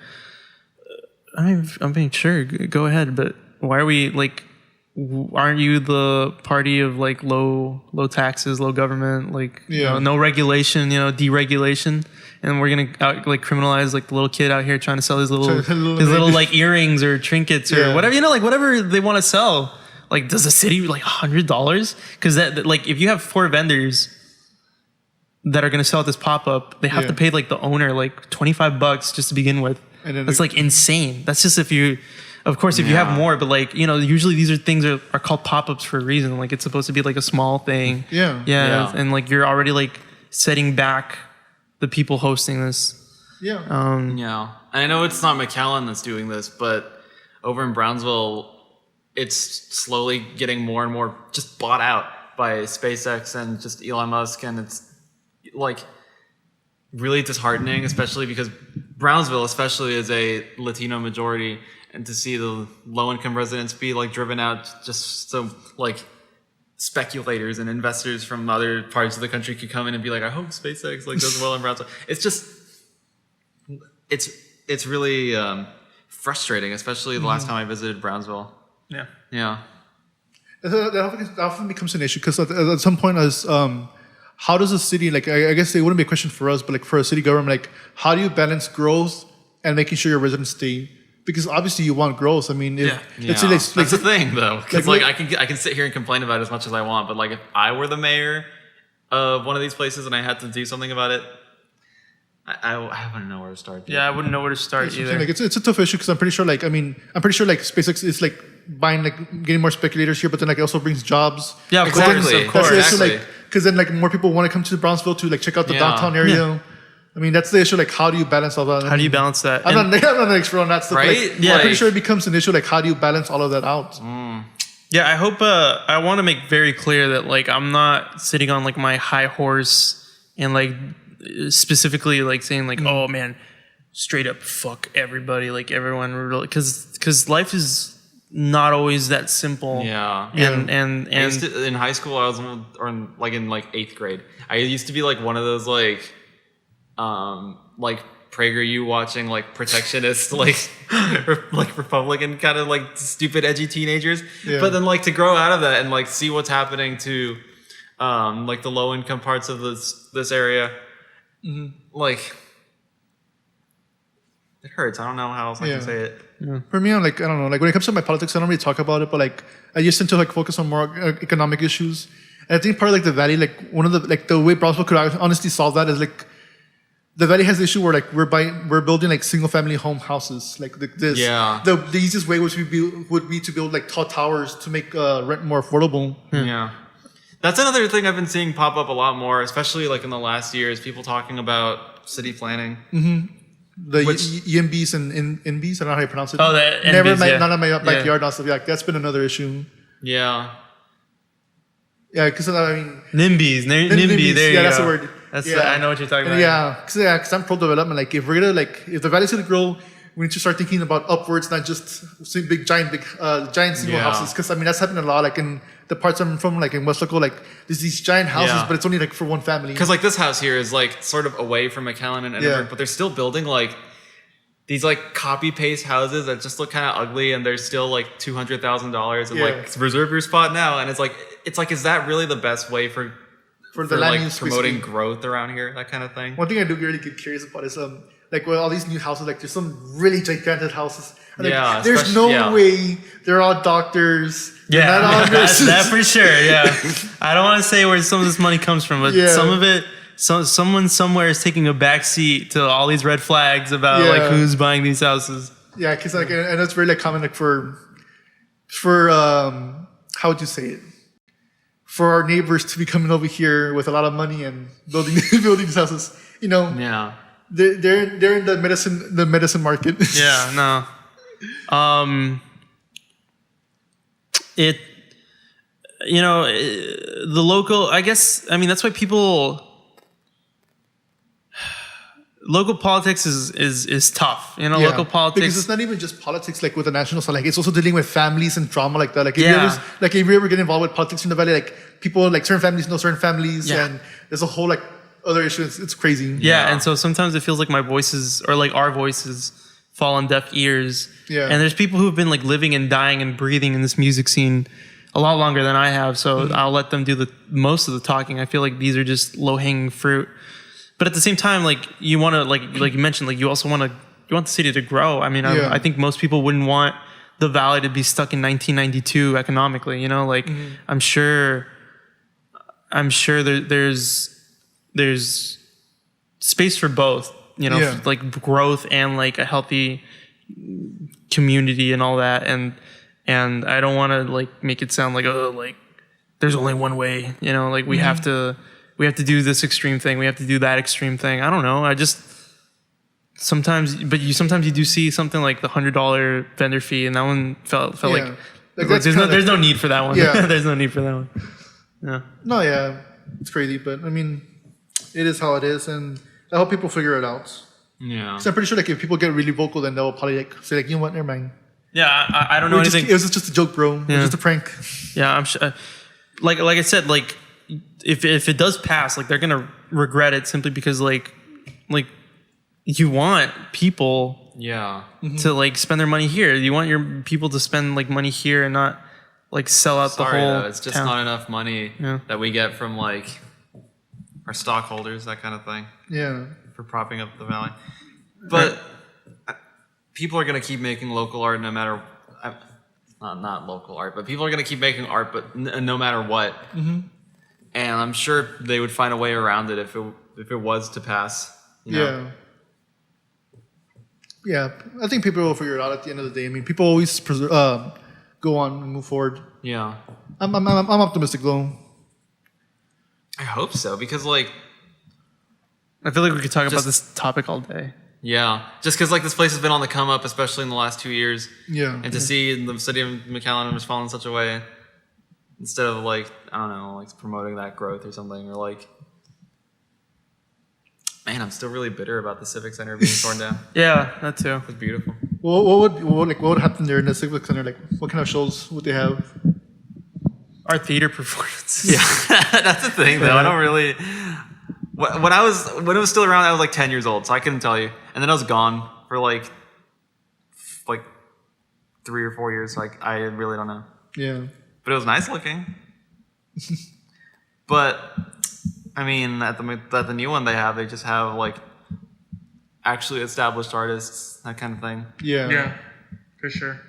I'm being sure, go ahead, but why are we like? Aren't you the party of like low taxes, low government, like no regulation, deregulation, and we're gonna like criminalize like the little kid out here trying to sell his little like earrings or trinkets or whatever, like whatever they want to sell. Like, does the city like $100? Because that like if you have 4 vendors that are gonna sell at this pop up, they have to pay like the owner like $25 just to begin with. And then that's like insane. That's just if you. Of course, if you have more, but like, usually these are things are called pop-ups for a reason. Like it's supposed to be like a small thing. Yeah. And like you're already like setting back the people hosting this. Yeah. And I know it's not McAllen that's doing this, but over in Brownsville, it's slowly getting more and more just bought out by SpaceX and just Elon Musk. And it's like really disheartening, especially because Brownsville especially is a Latino majority. And to see the low-income residents be like driven out, just so like speculators and investors from other parts of the country could come in and be like, I hope SpaceX like does well in Brownsville. It's just, it's really frustrating, especially the last time I visited Brownsville. Yeah. That often becomes an issue because at some point, as how does a city, like, I guess it wouldn't be a question for us, but like for a city government, like, how do you balance growth and making sure your residents stay? Because obviously you want growth. I mean, That's the thing, though. Because I can sit here and complain about it as much as I want, but like if I were the mayor of one of these places and I had to do something about it, I wouldn't know where to start. Dude. Yeah, I wouldn't know where to start either. Like, it's a tough issue because I'm pretty sure like SpaceX is like buying, like getting more speculators here, but then like it also brings jobs. Yeah, of Exactly. course, of course. That's the issue, like, because then like more people want to come to Brownsville to like check out the downtown area. Yeah. I mean, that's the issue. Like, how do you balance all that? How do you balance that? I'm not an expert on that stuff. Right? Like, I'm pretty sure it becomes an issue. Like, how do you balance all of that out? Yeah, I hope. I want to make very clear that like I'm not sitting on like my high horse and like specifically like saying like, oh man, straight up fuck everybody, like everyone, really, because life is not always that simple. Yeah. And I used to, in high school, I was in 8th grade. I used to be like one of those like PragerU watching like protectionist like Republican kind of like stupid edgy teenagers. Yeah. But then like to grow out of that and like see what's happening to like the low income parts of this area, like it hurts. I don't know how else I can say it. Yeah. For me, I'm like, I don't know. Like when it comes to my politics, I don't really talk about it, but like I just tend to like focus on more economic issues. And I think part of like the valley, like one of the like the way Brownsville could honestly solve that is like the valley has the issue where like we're building like single family home houses like this. Yeah. The easiest way would be to build like tall towers to make rent more affordable. Yeah. That's another thing I've been seeing pop up a lot more, especially like in the last year, is people talking about city planning. The EMBs and NBs, I don't know how you pronounce it. Oh, the NBs, none of my backyard and stuff. Yeah, that's been another issue. Yeah. Yeah, because I mean NIMBYs, NIMBY. There you go. That's the word. I know what you're talking about. Yeah, because I'm pro development. Like if we're gonna if the valley's gonna grow, we need to start thinking about upwards, not just giant single houses. Because I mean that's happening a lot. Like in the parts I'm from, like in West Local, like there's these giant houses, but it's only like for one family. Because like this house here is like sort of away from McAllen and Edinburgh, but they're still building like these like copy paste houses that just look kind of ugly, and they're still like $200,000 and like reserve your spot now. And it's like is that really the best way for the land like use promoting growth around here, that kind of thing? One thing I do really get curious about is like with all these new houses, like there's some really gigantic houses. And, like, there's no way they're all doctors. Yeah, not all nurses. That for sure. Yeah, I don't want to say where some of this money comes from, but some of it, someone somewhere is taking a back seat to all these red flags about like who's buying these houses. Yeah, because like, and that's very like common like for how would you say it? For our neighbors to be coming over here with a lot of money and building these houses, you know. Yeah. They're in the medicine market. Yeah, no. The local, I guess, I mean, that's why local politics is tough. Local politics. Because it's not even just politics like with the national side, like it's also dealing with families and drama like that. Like if you ever get involved with politics in the valley, like people, like certain families know certain families and there's a whole like other issues. It's crazy. Yeah, and so sometimes it feels like my voices or like our voices fall on deaf ears. Yeah. And there's people who've been like living and dying and breathing in this music scene a lot longer than I have. So I'll let them do the most of the talking. I feel like these are just low-hanging fruit. But at the same time, like you want to like you mentioned, like you also want the city to grow. I mean, I think most people wouldn't want the valley to be stuck in 1992 economically. Like I'm sure there's space for both. Like growth and like a healthy community and all that. And I don't want to like make it sound like like there's only one way. Like we have to do this extreme thing. We have to do that extreme thing. I don't know. I just sometimes you do see something like the $100 vendor fee, and that one felt like there's no need for that one. Yeah. There's no need for that one. Yeah. No, yeah, it's crazy, but I mean, it is how it is, and I hope people figure it out. Yeah. Because I'm pretty sure like if people get really vocal, then they'll probably like say like, you know what, never mind. Yeah, I don't know anything. It was just a joke, bro. Yeah. It was just a prank. Yeah, I'm sure. Like I said, like. If it does pass, like they're gonna regret it simply because like you want people to like spend their money here. You want your people to spend like money here and not like sell out the whole. It's just not enough money that we get from like our stockholders, that kind of thing, Yeah. for propping up the valley. But people are gonna keep making local art no matter. Not local art, but people are gonna keep making art, but no matter what. Mm-hmm. And I'm sure they would find a way around it if it was to pass. You know? Yeah. I think people will figure it out at the end of the day. I mean, people always go on and move forward. Yeah. I'm optimistic though. I hope so, because like, I feel like we could talk about this topic all day. yeah, just because like this place has been on the come up, especially in the last 2 years. Yeah. And to see the city of McAllen respond in such a way, instead of like, I don't know, like promoting that growth or something, or like, man, I'm still really bitter about the Civic Center being torn down. Yeah, that too. It's beautiful. What would happen there in the Civic Center? Like, what kind of shows would they have? Our theater performances. Yeah, that's the thing though. I don't really. When it was still around, I was like 10 years old, so I couldn't tell you. And then I was gone for like 3 or 4 years. So I really don't know. Yeah. But it was nice looking. But I mean, at the new one they just have like actually established artists, that kind of thing. Yeah. Yeah, for sure.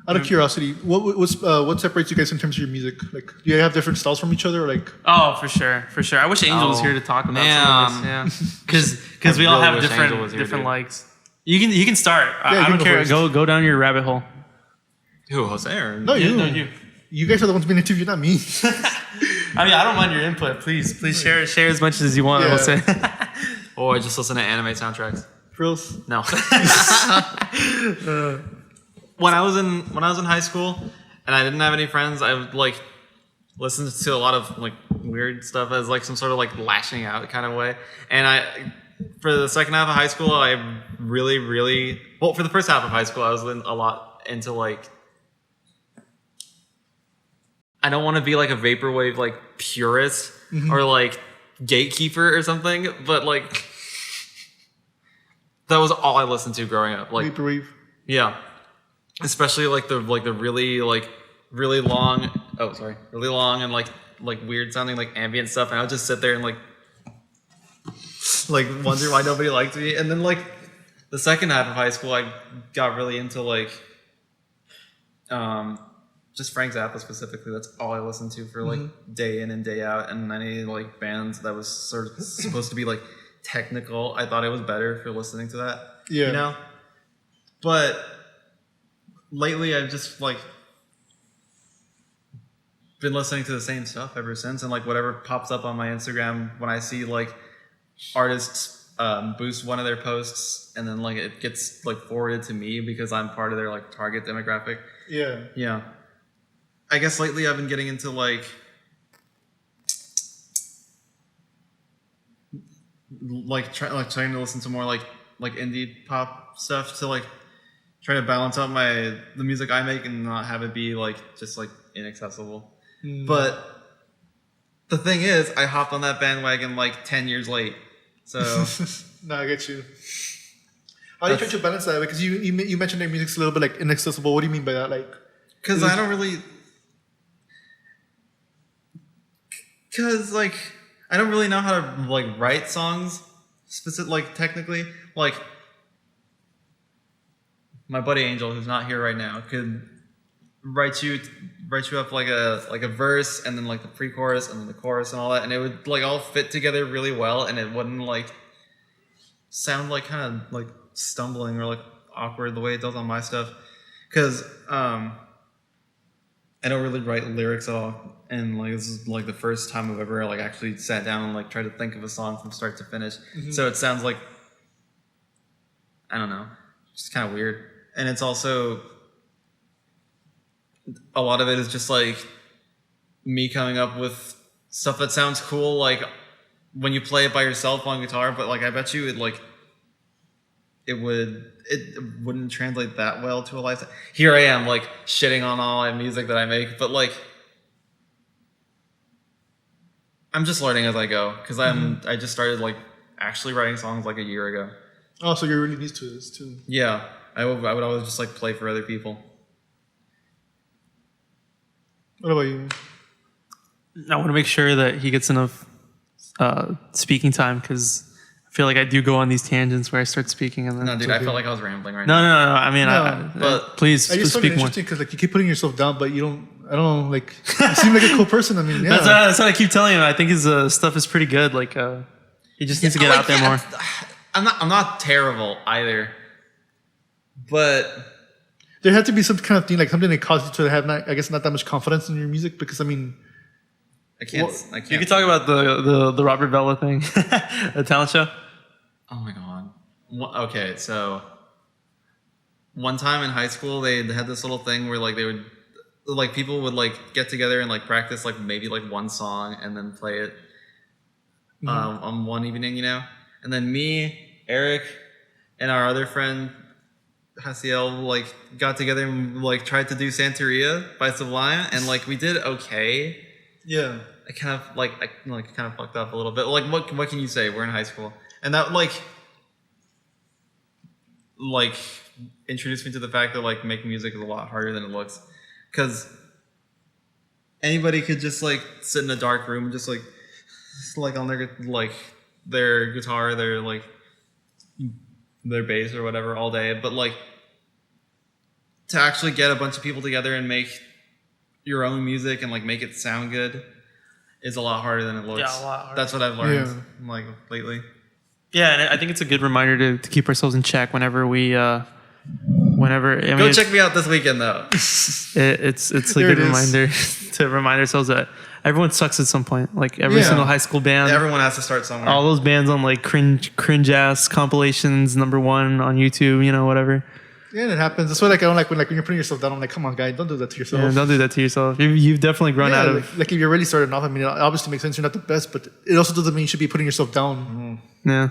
Out of curiosity, what separates you guys in terms of your music? Like, do you have different styles from each other? Like, Oh, for sure. I wish Angel was here to talk about some of this. Yeah, because we all really have wish Angel was different here, dude. likes. You can start. I you don't go care. first. Go down your rabbit hole. Who, Jose? Or? no, you. No, you. You guys are the ones being interviewed, not me. I mean, I don't mind your input. Please share as much as you want. Yeah. We'll say. Oh, I just listen to anime soundtracks. Frills. No. When I was in high school and I didn't have any friends, I would like listen to a lot of like weird stuff as like some sort of like lashing out kind of way. And for the second half of high school, I really for the first half of high school, I was a lot into like, I don't want to be like a vaporwave like purist or like gatekeeper or something, but like that was all I listened to growing up. Like, Vaporwave. yeah, especially like the really long and like weird sounding like ambient stuff, and I would just sit there and like wonder why nobody liked me. And then like the second half of high school, I got really into like just Frank Zappa specifically. That's all I listened to for like day in and day out. And any like bands that was sort of supposed to be like technical, I thought it was better for listening to that. Yeah. You know? But lately I've just like been listening to the same stuff ever since, and like whatever pops up on my Instagram when I see like artists boost one of their posts and then like it gets like forwarded to me because I'm part of their like target demographic. Yeah. Yeah. I guess lately I've been getting into like trying to listen to more like indie pop stuff to like try to balance out the music I make and not have it be like just like inaccessible. But the thing is, I hopped on that bandwagon like 10 years late. So No, I get you. How do you try to balance that? Because you mentioned that music's a little bit like inaccessible. What do you mean by that? Like, because I don't really know how to like write songs specific, like technically. Like my buddy Angel, who's not here right now, could write you up like a verse and then like the pre-chorus and then the chorus and all that, and it would like all fit together really well, and it wouldn't like sound like kind of like stumbling or like awkward the way it does on my stuff, because I don't really write lyrics at all, and like this is like the first time I've ever like actually sat down and like tried to think of a song from start to finish. So it sounds like, I don't know, just kind of weird. And it's also, a lot of it is just like me coming up with stuff that sounds cool like when you play it by yourself on guitar, but like I bet you it wouldn't translate that well to a live. Here I am like shitting on all my music that I make, but like I'm just learning as I go, because I just started like actually writing songs like a year ago. oh, so you're really used to this too. Yeah, I would always just like play for other people. What about you? I want to make sure that he gets enough speaking time because I feel like I do go on these tangents where I start speaking and then. No, dude, I felt like I was rambling right No. now. I mean, but please I just find it speak more. interesting because like you keep putting yourself down, but you don't. I don't know. Like you seem like a cool person. I mean, yeah. That's what I keep telling him. I think his stuff is pretty good. Like he just needs to get out there more. I'm not terrible either, but There had to be some kind of thing, like something that caused you to have, not, I guess, not that much confidence in your music. Because I mean, I can't. You can talk about the Robert Vela thing, the talent show. Oh my god. Okay, so one time in high school, they had this little thing where like they would, like people would like get together and like practice like maybe like one song and then play it on one evening, you know. And then me, Eric, and our other friend Hasiel like got together and like tried to do Santeria by Sublime, and like we did okay. yeah. I kind of fucked up a little bit. Like what can you say? We're in high school, and that like introduced me to the fact that like making music is a lot harder than it looks, because anybody could just like sit in a dark room and just on their guitar, their bass or whatever all day, but like to actually get a bunch of people together and make your own music and like make it sound good is a lot harder than it looks. Yeah, a lot harder. That's what I've learned like lately. Yeah, and I think it's a good reminder to keep ourselves in check whenever we I mean, Go check me out this weekend though. It's a good reminder to remind ourselves that everyone sucks at some point. Like every single high school band. Everyone has to start somewhere. All those bands on like cringe ass compilations, #1 on YouTube, you know, whatever. Yeah, it happens. That's why like I don't like when you're putting yourself down. I'm like, come on, guy, don't do that to yourself. Yeah, don't do that to yourself. You've definitely grown out of. Like if you're really starting off, I mean, it obviously makes sense you're not the best, but it also doesn't mean you should be putting yourself down. Yeah.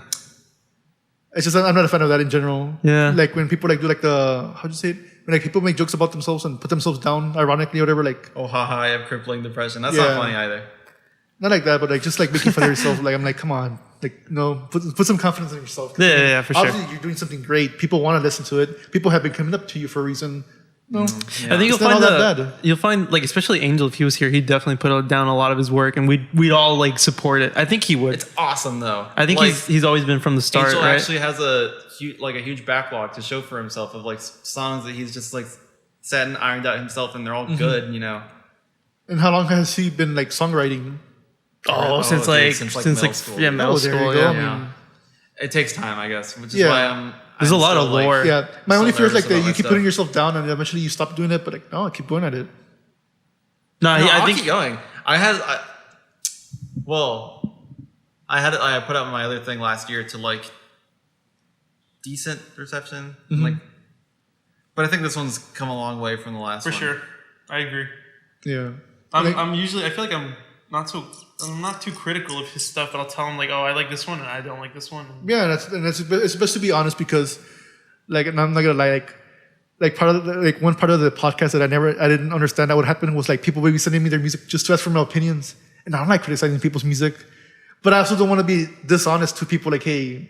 It's just I'm not a fan of that in general. Yeah. Like when people like do like how'd you say it? When like people make jokes about themselves and put themselves down, ironically or whatever. Like, oh haha, I have crippling depression. That's not funny either. Not like that, but like just like making fun of yourself. Like I'm like, come on, like no, put some confidence in yourself. Yeah, for sure. Obviously, you're doing something great. People want to listen to it. People have been coming up to you for a reason. No, I think it's not all that bad. You'll find like especially Angel, if he was here, he'd definitely put down a lot of his work, and we'd all like support it. I think he would. It's awesome though. I think like, he's always been from the start. Angel right? actually has a huge backlog to show for himself of like songs that he's just like sat and ironed out himself, and they're all good, you know. And how long has he been like songwriting? Since middle school. Yeah, middle school. Yeah. It takes time, I guess, which is why There's a lot of lore. Yeah, my only fear is like that you keep stuff. putting yourself down and eventually you stop doing it. But like, no, I keep going at it. I think keep going. I put out my other thing last year to like decent reception, like, but I think this one's come a long way from the last one. For sure, I agree. Yeah, I'm usually I feel like I'm not too critical of his stuff, but I'll tell him like, oh, I like this one and I don't like this one. Yeah, and it's best to be honest because, like, and I'm not gonna lie, like part of one part of the podcast that I didn't understand that would happen was like people would be sending me their music just to ask for my opinions, and I don't like criticizing people's music, but I also don't want to be dishonest to people like, hey,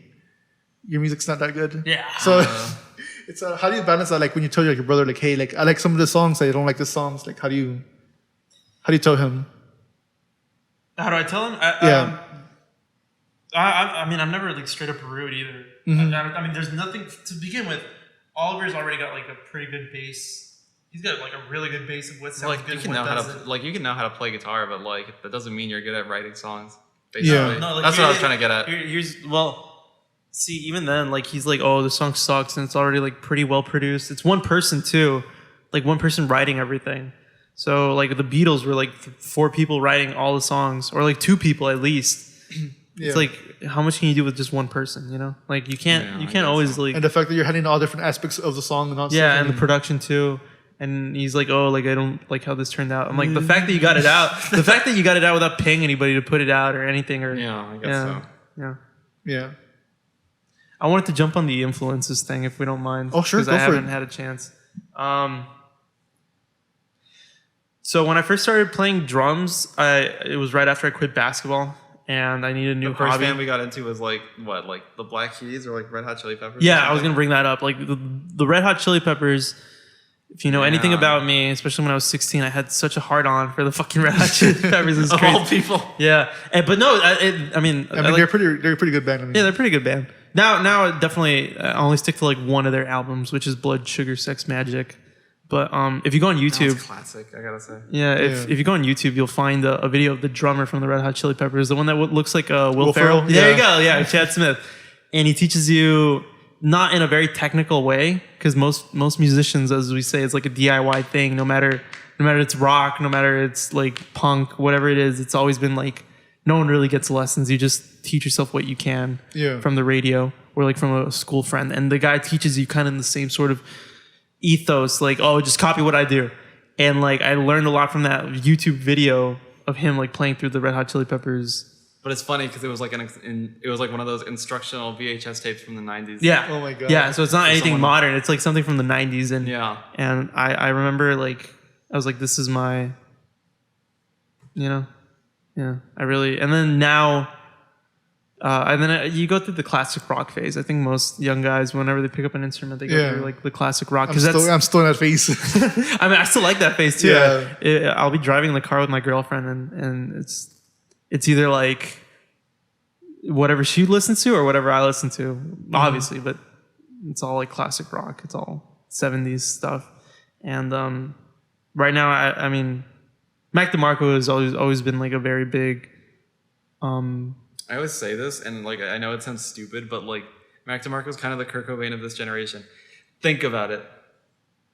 your music's not that good. Yeah. So it's how do you balance that? Like when you tell your brother like, hey, like I like some of the songs, I don't like the songs. Like how do you tell him? How do I tell him? I mean, I'm never like straight up rude either. I mean, there's nothing to begin with. Oliver's already got like a pretty good bass. He's got like a really good bass of what sounds good. You can know how to play guitar, but like that doesn't mean you're good at writing songs. Basically. Yeah, no, like, that's what I was trying to get at. See, even then, like he's like, oh, the song sucks, and it's already like pretty well produced. It's one person too, like one person writing everything. So like the Beatles were like 4 people writing all the songs, or like 2 people at least. It's like how much can you do with just one person? You know, like you can't always like. And the fact that you're handling all different aspects of the song and all. Yeah, and the production too. And he's like, oh, like I don't like how this turned out. I'm like, the fact that you got it out, without paying anybody to put it out or anything, or I guess so. Yeah. I wanted to jump on the influences thing if we don't mind. Oh, sure, because I haven't had a chance. So when I first started playing drums, it was right after I quit basketball, and I needed a new The first hobby. band we got into was like what, like the Black Keys or like Red Hot Chili Peppers? Yeah, I was gonna bring that up. Like the Red Hot Chili Peppers, If you know anything about me, especially when I was 16, I had such a hard on for the fucking Red Hot Chili Peppers. Of all people. Yeah, but no, I mean, they're a pretty good band. I mean. Yeah, they're a pretty good band. Now, definitely, I only stick to like one of their albums, which is Blood, Sugar, Sex, Magic. But if you go on YouTube, That's classic, I gotta say. Yeah, if you go on YouTube, you'll find a video of the drummer from the Red Hot Chili Peppers, the one that looks like Will Ferrell. There you go, yeah, Chad Smith, and he teaches you not in a very technical way, because most musicians, as we say, it's like a DIY thing. No matter it's rock, no matter it's like punk, whatever it is, it's always been like no one really gets lessons. You just teach yourself what you can from the radio or like from a school friend, and the guy teaches you kind of in the same sort of ethos, like, oh, just copy what I do. And like I learned a lot from that YouTube video of him like playing through the Red Hot Chili Peppers. But it's funny because it was like one of those instructional VHS tapes from the 90s. Yeah. Oh my god. Yeah. So it's not anything modern. It's like something from the 90s. And and I remember like I was like, this is my, I really. And then now, and then you go through the classic rock phase. I think most young guys, whenever they pick up an instrument, they go through like the classic rock. I'm still in that phase. I mean, I still like that phase too. Yeah. I'll be driving in the car with my girlfriend, and it's either like whatever she listens to or whatever I listen to, obviously, but it's all like classic rock. It's all 70s stuff. And right now, I mean, Mac DeMarco has always been like a very big. I always say this, and like I know it sounds stupid, but like Mac DeMarco is kind of the Kurt Cobain of this generation. Think about it.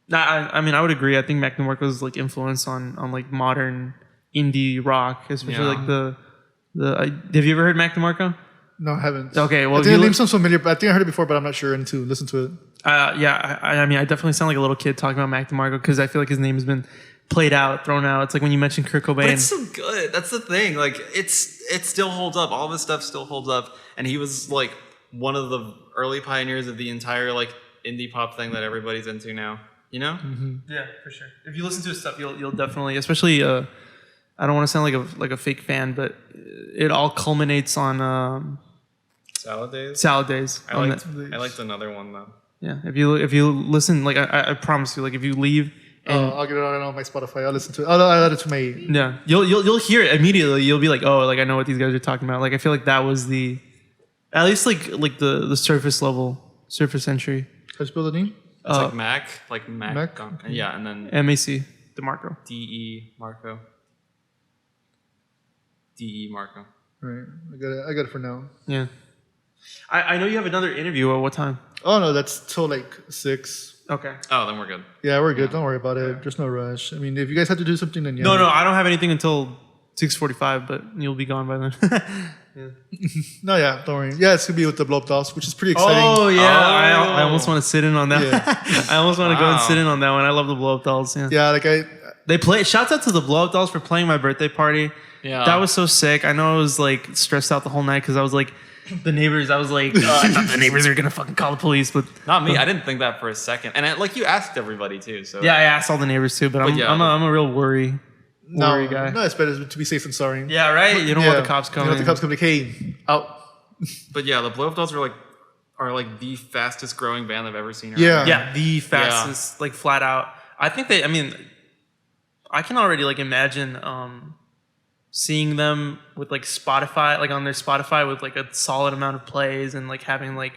I mean, I would agree. I think Mac DeMarco's like influence on like modern indie rock, especially like the. Have you ever heard Mac DeMarco? No, I haven't. Okay, well, I think the name sounds familiar, but I think I heard it before, but I'm not sure to listen to it. I mean, I definitely sound like a little kid talking about Mac DeMarco because I feel like his name has been played out, thrown out. It's like when you mentioned Kurt Cobain. But it's so good. That's the thing. Like it still holds up. All of his stuff still holds up, and he was like one of the early pioneers of the entire like indie pop thing that everybody's into now. You know? Mm-hmm. Yeah, for sure. If you listen to his stuff, you'll definitely, especially. I don't want to sound like a fake fan, but it all culminates on Salad Days. Salad Days. I liked another one though. Yeah, if you listen, like I promise you, like if you leave. I'll get it on my Spotify. I'll listen to it. I'll add it to my. Yeah, you'll hear it immediately. You'll be like, oh, like I know what these guys are talking about. Like I feel like that was at least like the surface entry. How do you spell the name? It's like Mac. Yeah, and then MAC DeMarco. DE Marco. DE Marco. Right, I got it for now. Yeah, I know you have another interview. At what time? Oh no, that's till like 6. Okay. Oh, then we're good. Yeah, we're good. Don't worry about it. There's no rush. I mean, if you guys have to do something, then yeah. No, I don't have anything until 6:45, but you'll be gone by then. No, yeah, don't worry. Yeah, it's gonna be with the Blow Up Dolls, which is pretty exciting. Oh yeah, I almost want to sit in on that. Yeah. I almost want to go and sit in on that one. I love the Blow Up Dolls. Yeah. Yeah, like They play. Shouts out to the Blow Up Dolls for playing my birthday party. Yeah. That was so sick. I know I was like stressed out the whole night because I was like, the neighbors. I was like, I thought the neighbors were gonna fucking call the police, but not me. I didn't think that for a second. And like you asked everybody too. So yeah, I asked all the neighbors too. But I'm a real worry guy. No, it's better to be safe than sorry. Yeah, right. You don't want the cops coming. You don't want the cops coming. Like, hey, out. But yeah, the Blow Up Dolls are like the fastest growing band I've ever seen. Yeah, the fastest, like flat out. I think I mean, I can already like imagine seeing them with like Spotify, like on their Spotify with like a solid amount of plays and like having like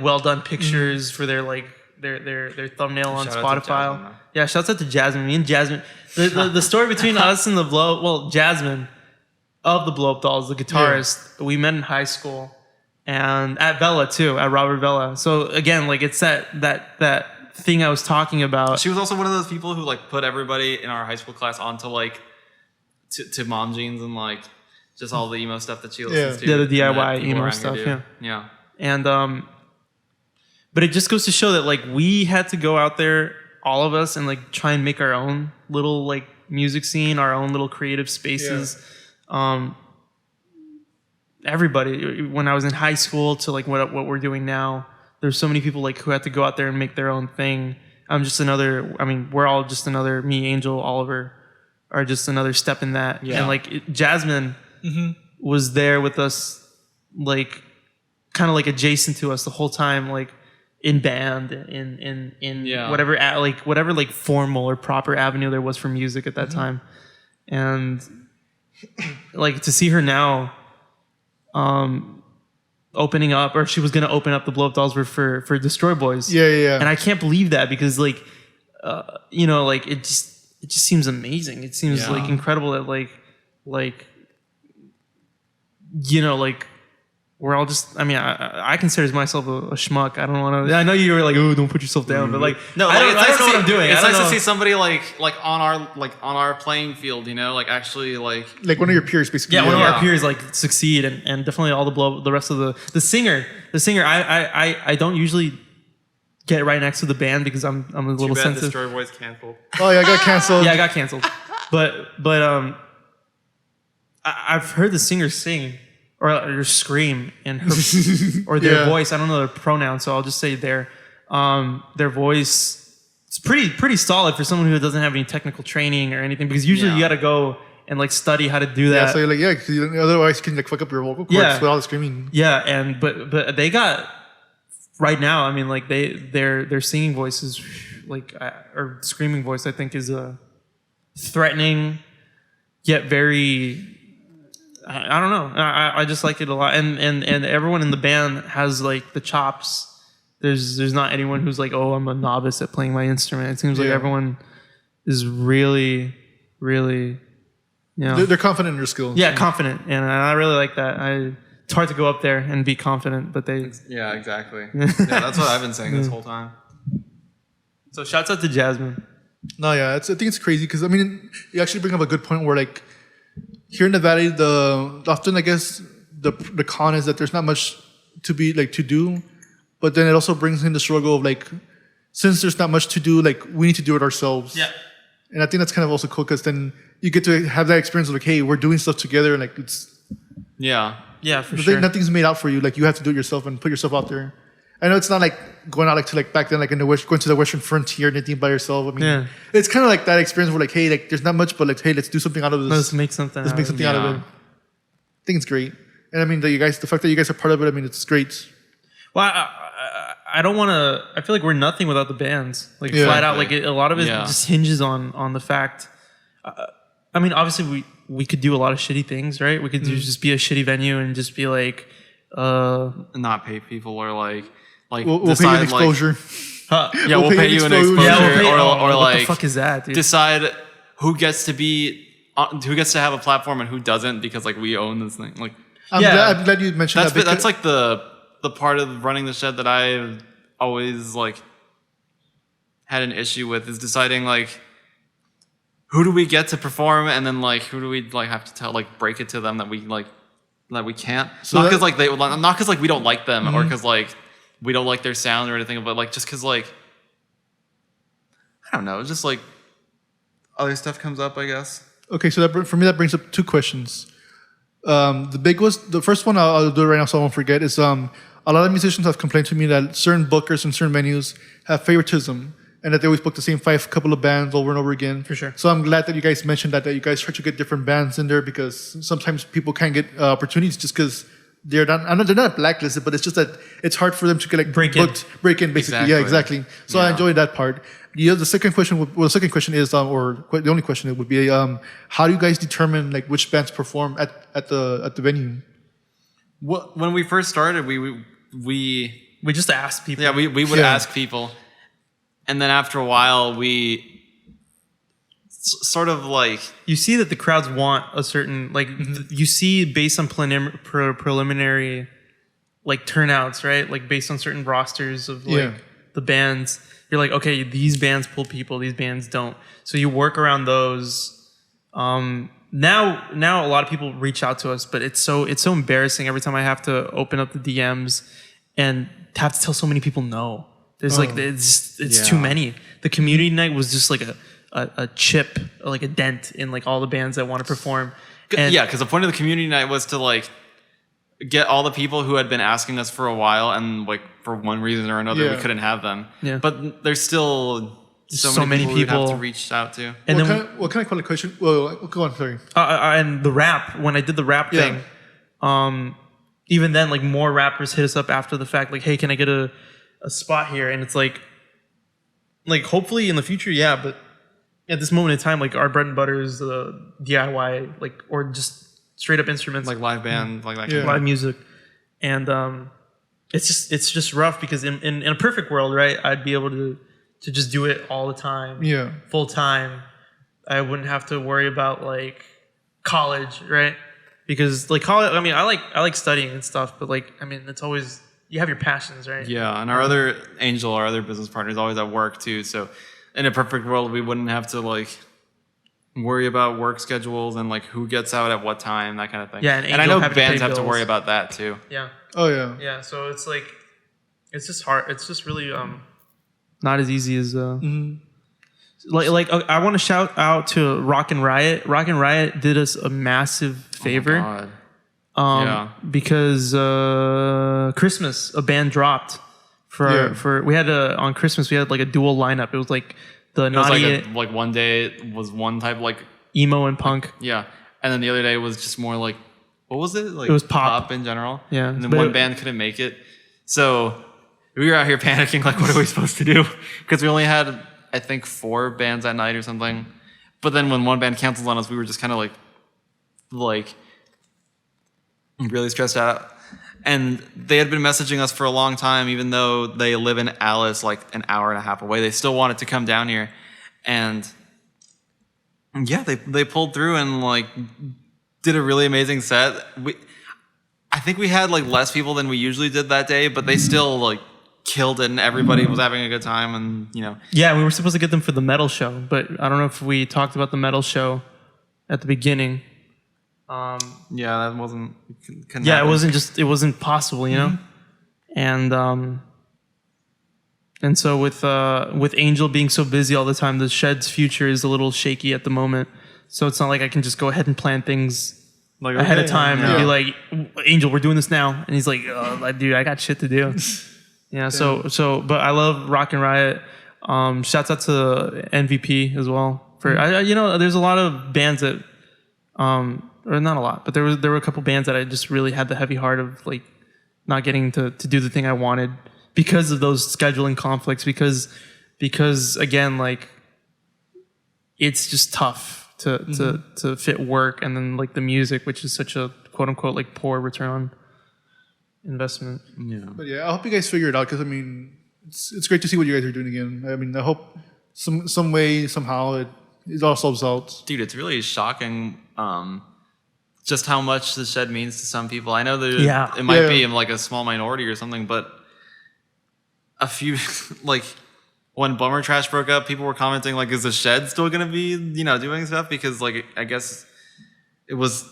well done pictures for their like their thumbnail on Spotify. Yeah, shouts out to Jasmine. Me and Jasmine. The story between us and Jasmine of the Blow Up Dolls, the guitarist, we met in high school and at Vela too, at Robert Vela. So again, like it's that thing I was talking about. She was also one of those people who like put everybody in our high school class onto like to mom jeans and like just all the emo stuff that she listens to. Yeah, the DIY emo stuff. Yeah. And but it just goes to show that like we had to go out there, all of us, and like try and make our own little like music scene, our own little creative spaces. Everybody, when I was in high school to like what we're doing now, there's so many people like who had to go out there and make their own thing. We're all just another, me, Angel, Oliver, are just another step in that. Yeah. And like Jasmine was there with us, like kind of like adjacent to us the whole time, like in band, in Yeah. whatever like formal or proper avenue there was for music at that time. And like to see her now opening up, or she was gonna open up the Blow Up Dolls for Destroy Boys. Yeah. And I can't believe that, because like like it just seems amazing. It seems like incredible that like like we're all just, I mean, I consider myself a schmuck. I don't want to, I know you were like, oh, don't put yourself down, but like, No, I don't know what I'm doing. It's I don't nice know. to see somebody like on our playing field, like actually like one of your peers, basically. Yeah, one of our peers like succeed, and definitely all the rest of the singer. I don't usually get right next to the band because I'm a little sensitive. Destroy Boys canceled. Oh yeah, I got canceled. Yeah, I got canceled. But I've heard the singer sing or scream in her or their voice. I don't know their pronouns, so I'll just say their voice. It's pretty solid for someone who doesn't have any technical training or anything, because usually you got to go and like study how to do that. Yeah, so you're like, 'cause otherwise you can like fuck up your vocal cords with all the screaming. Yeah, but they got right now. I mean, like their singing voice is like or screaming voice, I think, is threatening yet very. I don't know. I just like it a lot, and everyone in the band has like the chops. There's not anyone who's like, oh, I'm a novice at playing my instrument. It seems like everyone is really, really, they're confident in their skills. Yeah, confident, and I really like that. It's hard to go up there and be confident, but they. Yeah, exactly. Yeah, that's what I've been saying this whole time. So shouts out to Jasmine. No, yeah, I think it's crazy because I mean, you actually bring up a good point where like. Here in the valley, often I guess the con is that there's not much to do, but then it also brings in the struggle of like, since there's not much to do, like we need to do it ourselves. Yeah. And I think that's kind of also cool because then you get to have that experience of like, hey, we're doing stuff together, and like it's. Yeah, for sure. Nothing's made out for you. Like you have to do it yourself and put yourself out there. I know it's not like going out like to like back then, like in the going to the Western frontier and anything by yourself. I mean, it's kind of like that experience where like, hey, like there's not much, but like, hey, let's do something out of this. Let's make something out of it. I think it's great, and I mean, the fact that you guys are part of it, I mean, it's great. Well, I don't want to. I feel like we're nothing without the bands. Like flat out, like a lot of it just hinges on the fact. I mean, obviously we could do a lot of shitty things, right? We could just be a shitty venue and just be like, not pay people or like. We'll pay you an exposure. We'll pay you an exposure, or what like the fuck is that, dude? Decide who gets to have a platform and who doesn't, because like we own this thing. Like I'm glad you mentioned that. That's like the part of running the shed that I've always like had an issue with, is deciding like who do we get to perform, and then like who do we like have to tell, like break it to them that we can't. So not because like we don't like them or because like we don't like their sound or anything, but like just because like I don't know, just like other stuff comes up, I guess. Okay, so for me that brings up two questions. The first one I'll do it right now so I won't forget is a lot of musicians have complained to me that certain bookers and certain venues have favoritism, and that they always book the same couple of bands over and over again. For sure. So I'm glad that you guys mentioned that you guys try to get different bands in there, because sometimes people can't get opportunities just because they're not blacklisted, but it's just that it's hard for them to get like break in basically. Exactly. Yeah, exactly. So I enjoyed that part. The second question is, or the only question would be, how do you guys determine like which bands perform at the venue? Well, when we first started, we just asked people. Yeah, we would ask people, and then after a while, we sort of like, you see that the crowds want a certain like you see based on preliminary like turnouts, right? Like based on certain rosters of like the bands, you're like, okay, these bands pull people, these bands don't. So you work around those. Now a lot of people reach out to us, but it's so embarrassing every time I have to open up the DMs and have to tell so many people no. There's like it's too many. The community night was just like a chip, like a dent in like all the bands that want to perform. And because the point of the community night was to like get all the people who had been asking us for a while, and like for one reason or another we couldn't have them. Yeah. But there's still so many people we'd have to reach out to. And what kind of qualification? Well, go on, sorry. And the rap, when I did the rap thing, even then, like more rappers hit us up after the fact, like, hey, can I get a a spot here, and it's like hopefully in the future, yeah, but at this moment in time, like our bread and butter is DIY, like, or just straight up instruments, like live band, like that. Yeah. live music, and it's just rough because in a perfect world, right, I'd be able to just do it all the time, full time. I wouldn't have to worry about like college, right? Because like college, I mean, I like studying and stuff, but like, I mean, it's always, you have your passions, right? Yeah, and our other business partner is always at work too. So in a perfect world, we wouldn't have to like worry about work schedules and like who gets out at what time, that kind of thing. Yeah, and I know bands have to worry about that too. Yeah. Oh yeah. Yeah. So it's like, it's just hard. It's just really not as easy as like I want to shout out to Rock and Riot. Rock and Riot did us a massive favor. Oh my God. Because Christmas, a band dropped for we had on Christmas we had like a dual lineup. It was like the naughty, like one day it was one type like emo and punk. Yeah, and then the other day was just more like, what was it? Like it was pop in general. Yeah, and then one band couldn't make it, so we were out here panicking like, what are we supposed to do? Because we only had I think 4 bands that night or something. But then when one band canceled on us, we were just kind of like really stressed out. And they had been messaging us for a long time, even though they live in Alice, like an hour and a half away. They still wanted to come down here. And yeah, they pulled through and like did a really amazing set. I think we had like less people than we usually did that day, but they still like killed it and everybody was having a good time. And you know, yeah, we were supposed to get them for the metal show, but I don't know if we talked about the metal show at the beginning. Yeah, that wasn't. Yeah, it wasn't possible, you know. And so with Angel being so busy all the time, the Shed's future is a little shaky at the moment. So it's not like I can just go ahead and plan things like ahead of time and be like, Angel, we're doing this now, and he's like, oh, dude, I got shit to do. Yeah. So, but I love Rock and Riot. Shouts out to MVP as well for there's a lot of bands that or not a lot, but there were a couple bands that I just really had the heavy heart of like not getting to do the thing I wanted because of those scheduling conflicts, because again, like it's just tough to fit work and then like the music, which is such a quote unquote like poor return on investment. Yeah. But yeah, I hope you guys figure it out, because I mean it's great to see what you guys are doing again. I mean, I hope some way, somehow it all solves out. Dude, it's really shocking just how much the Shed means to some people. I know that it might be in like a small minority or something, but a few like when Bummer Trash broke up, people were commenting like, is the Shed still gonna be doing stuff? Because like I guess it was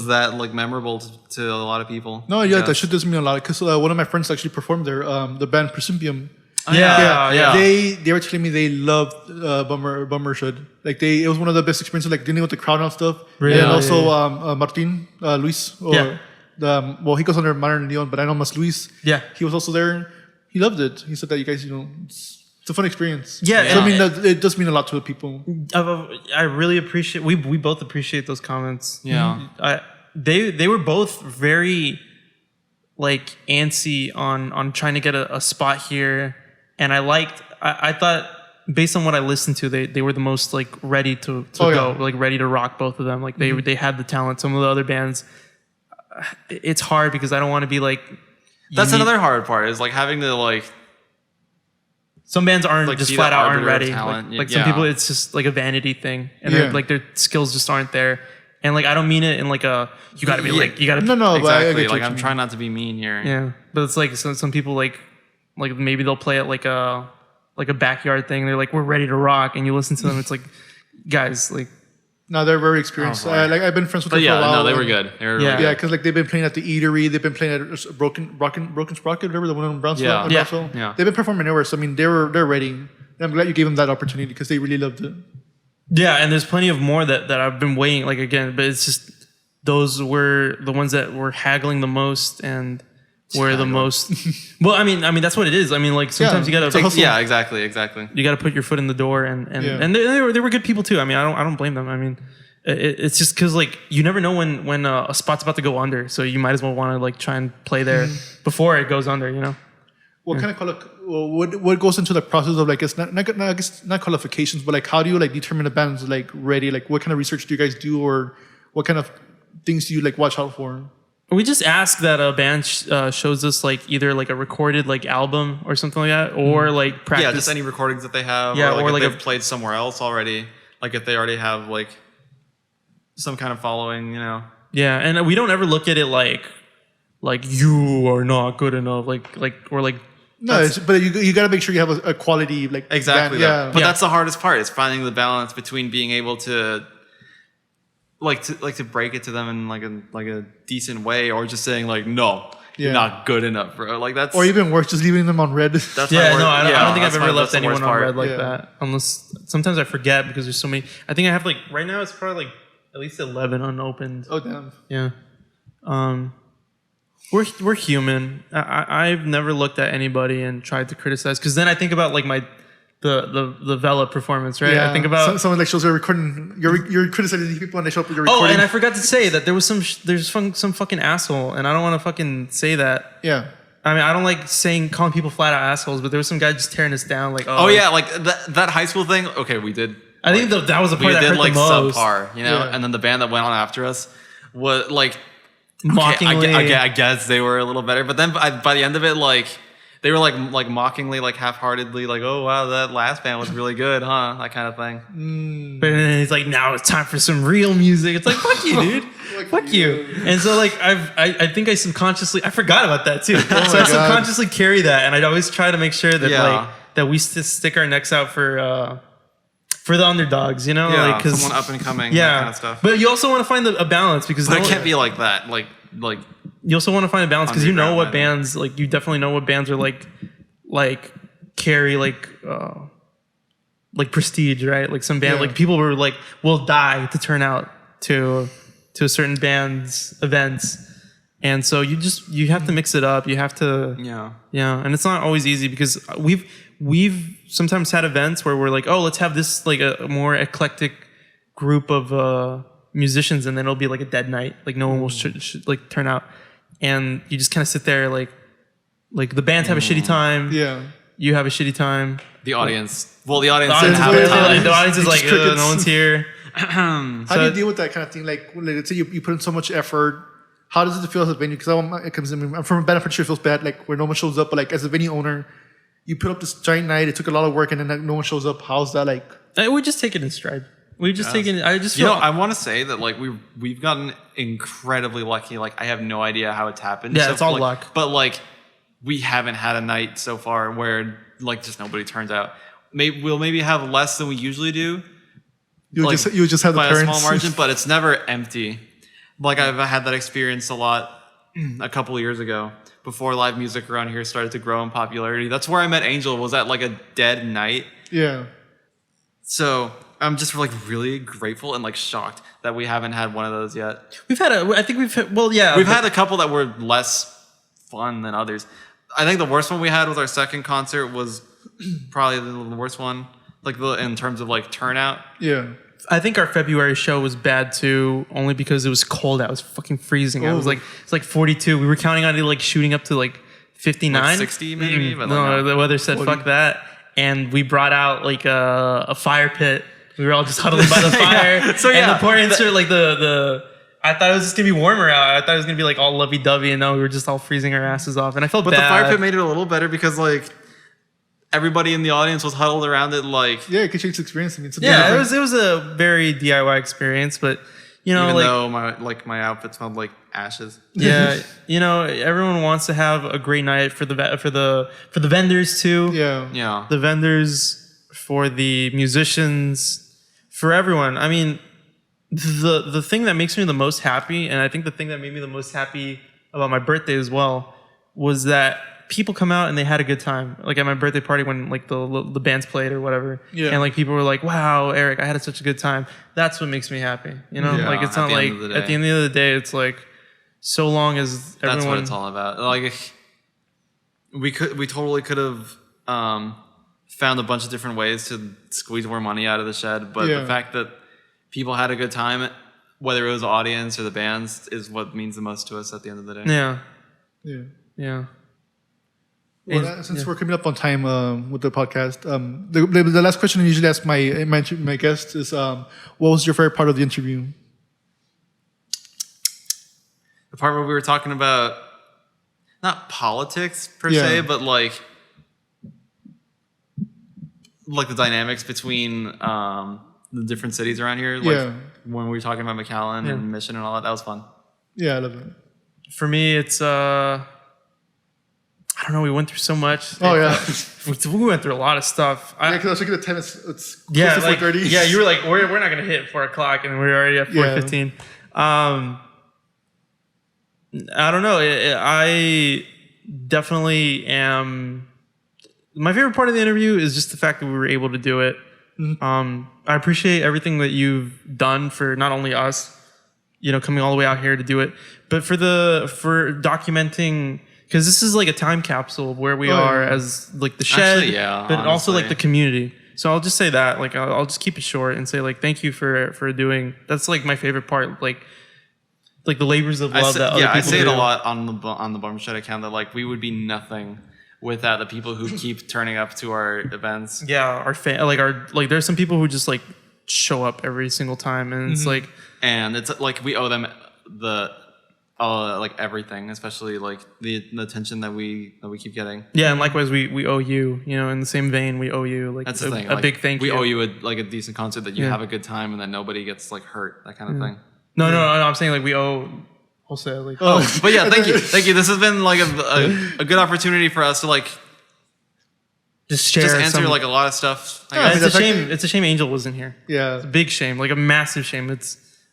that like memorable to a lot of people. No, yeah, that shit does mean a lot, because one of my friends actually performed there. The band Presimpium. Yeah. They were telling me they loved Bummershed. Like it was one of the best experiences, like dealing with the crowd and stuff. Really? And also Martin Luis, he goes under Modern Leon, but I know Mas Luis. Yeah, he was also there. He loved it. He said that you guys, it's a fun experience. Yeah, so I mean that it does mean a lot to the people. I really appreciate. We both appreciate those comments. Yeah, they were both very like antsy on trying to get a spot here. And I thought based on what I listened to, they were the most like ready to go, like ready to rock, both of them. Like they had the talent. Some of the other bands, it's hard because I don't want to be like. That's another hard part, is like having to like. Some bands aren't like just flat out aren't ready. Like some people, it's just like a vanity thing, and like their skills just aren't there. And like I don't mean it in like a you got to be like you got to no exactly. Like I'm trying not to be mean here. Yeah, but it's like some people like maybe they'll play it like a backyard thing. They're like, we're ready to rock, and you listen to them. It's like, guys, like. No, they're very experienced. I've been friends with them for a while. No, they were good. They were really good. Because like they've been playing at the Eatery, they've been playing at Broken Sprocket, whatever, the one in Brownsville. Yeah. They've been performing everywhere. So I mean, they're ready. And I'm glad you gave them that opportunity, because they really loved it. Yeah, and there's plenty of more that I've been waiting. Like again, but it's just those were the ones that were haggling the most and. Were the most well. I mean that's what it is. I mean, like sometimes you gotta exactly. You gotta put your foot in the door, and they were good people too. I mean, I don't blame them. I mean, it's just because like you never know when a spot's about to go under, so you might as well want to like try and play there before it goes under. what kind of what goes into the process of like it's not qualifications, but like how do you like determine a band's like ready? Like what kind of research do you guys do, or what kind of things do you like watch out for? We just ask that a band shows us like either like a recorded like album or something like that, or like practice. Yeah, just any recordings that they have. Yeah, or like if they've played somewhere else already. Like if they already have like some kind of following, you know. Yeah, and we don't ever look at it like you are not good enough, or like. No, but you got to make sure you have a quality like exactly. band. Yeah, but that's the hardest part. Is finding the balance between being able to break it to them in like a decent way, or just saying like no, you're not good enough, bro. Like that's or even worse, just leaving them on red. That's I don't think I've ever left anyone on red like that. Unless sometimes I forget because there's so many. I think I have like right now it's probably like at least 11 unopened. Oh damn. Yeah. We're human. I've never looked at anybody and tried to criticize, because then I think about like the Vela performance, right? Yeah. I think about someone like shows a recording. You're criticizing these people when they show up with your recording. Oh, and I forgot to say that there was some fucking asshole, and I don't want to fucking say that. Yeah. I mean, I don't like calling people flat out assholes, but there was some guy just tearing us down. Like, oh yeah, like that high school thing. Okay, we did. I think that was the part that hurt like the most. Subpar, you know, Yeah. and then the band that went on after us was like. Mockingly. Okay, I guess they were a little better, but then by the end of it, like they were like mockingly, like half-heartedly, like, oh wow, that last band was really good, huh? That kind of thing. But then he's like, now it's time for some real music. It's like, fuck you, dude. Fuck you. And so like I think I subconsciously I forgot about that too. So I subconsciously carry that, and I'd always try to make sure that that we stick our necks out for the underdogs, you know, yeah, like cause, someone up and coming, yeah, that kind of stuff. But you also want to find a balance, because it can't be like that, like you also want to find a balance because you know what bands, like you definitely know what bands are like carry like prestige, right? Like some band, like people were like will die to turn out to a certain band's events, and so you have to mix it up. You have to and it's not always easy, because we've sometimes had events where we're like, oh, let's have this like a more eclectic group of musicians, and then it'll be like a dead night, like no one will like turn out, and you just kind of sit there like the bands have a shitty time, you have a shitty time, the audience didn't have a time. The audience is like, no one's here. How do you deal with that kind of thing? Like let's say you put in so much effort. How does it feel as a venue? Because I'm from a band, I'm pretty sure it feels bad, like where no one shows up, but like as a venue owner, you put up this giant night, it took a lot of work, and then like, no one shows up. How's that like? We just take it in stride. We just take it. I just feel. I want to say that like we've gotten incredibly lucky. Like I have no idea how it's happened. Yeah, it's all luck. But like we haven't had a night so far where like just nobody turns out. We'll maybe have less than we usually do. You just have the by parents. a small margin, but it's never empty. Like I've had that experience a lot a couple of years ago, before live music around here started to grow in popularity. That's where I met Angel, was at like a dead night. Yeah. So I'm just like really grateful and like shocked that we haven't had one of those yet. We've had we've had a couple that were less fun than others. I think the worst one we had with our second concert was probably the worst one, like in terms of like turnout. Yeah. I think our February show was bad too, only because it was cold out. It was fucking freezing. It was like 42. We were counting on it like shooting up to like 59, like 60 maybe. But no, the weather said 40. Fuck that, and we brought out like a fire pit. We were all just huddling by the fire. And the poor insert like the. I thought it was just gonna be warmer out. I thought it was gonna be like all lovey-dovey, and now we were just all freezing our asses off. And I felt bad. But the fire pit made it a little better because like everybody in the audience was huddled around it. Like it could change the experience. I mean, it was a very DIY experience, but you know, even like, though my outfit smelled like ashes. Yeah, you know, everyone wants to have a great night for the vendors too. Yeah. The vendors, for the musicians, for everyone. I mean, the thing that makes me the most happy, and I think the thing that made me the most happy about my birthday as well, was that people come out and they had a good time. Like at my birthday party when like the bands played or whatever. Yeah. And like people were like, wow, Eric, I had such a good time. That's what makes me happy. You know, like it's not like at the end of the day, it's like so long as everyone. That's what it's all about. Like we totally could have found a bunch of different ways to squeeze more money out of the shed. But the fact that people had a good time, whether it was the audience or the bands, is what means the most to us at the end of the day. Yeah. Yeah. Yeah. Well, since we're coming up on time with the podcast, the last question I usually ask my guests is, what was your favorite part of the interview? The part where we were talking about not politics per se, but like the dynamics between the different cities around here. Like when we were talking about McAllen and Mission and all that, that was fun. Yeah, I love it. For me, it's I don't know. We went through so much. Oh yeah, we went through a lot of stuff. Because I was looking at the time. It's close to 4:30. Yeah, you were like, we're not gonna hit 4 o'clock, and we're already at 4:15. I don't know. I definitely am. My favorite part of the interview is just the fact that we were able to do it. Mm-hmm. I appreciate everything that you've done for not only us, coming all the way out here to do it, but for documenting, because this is like a time capsule of where we are as like the shed, actually, but honestly. Also like the community. So I'll just say that, like, I'll just keep it short and say, like, thank you for doing. That's like my favorite part, like the labors of love that other people do. I say it a lot on the Bummershed account that like we would be nothing without the people who keep turning up to our events. Yeah, our there's some people who just like show up every single time, and it's like, and it's like we owe them like everything, especially like the attention that we keep getting. Yeah, and likewise we owe you. In the same vein, we owe you like that's the thing. A big thank you. We owe you a decent concert that you have a good time and that nobody gets like hurt, that kind of thing. No, I'm saying like we owe wholesale. Like, but yeah, thank you. This has been like a good opportunity for us to like just answer like a lot of stuff. It's a shame. It's a shame Angel wasn't here. Yeah, it's a big shame, like a massive shame.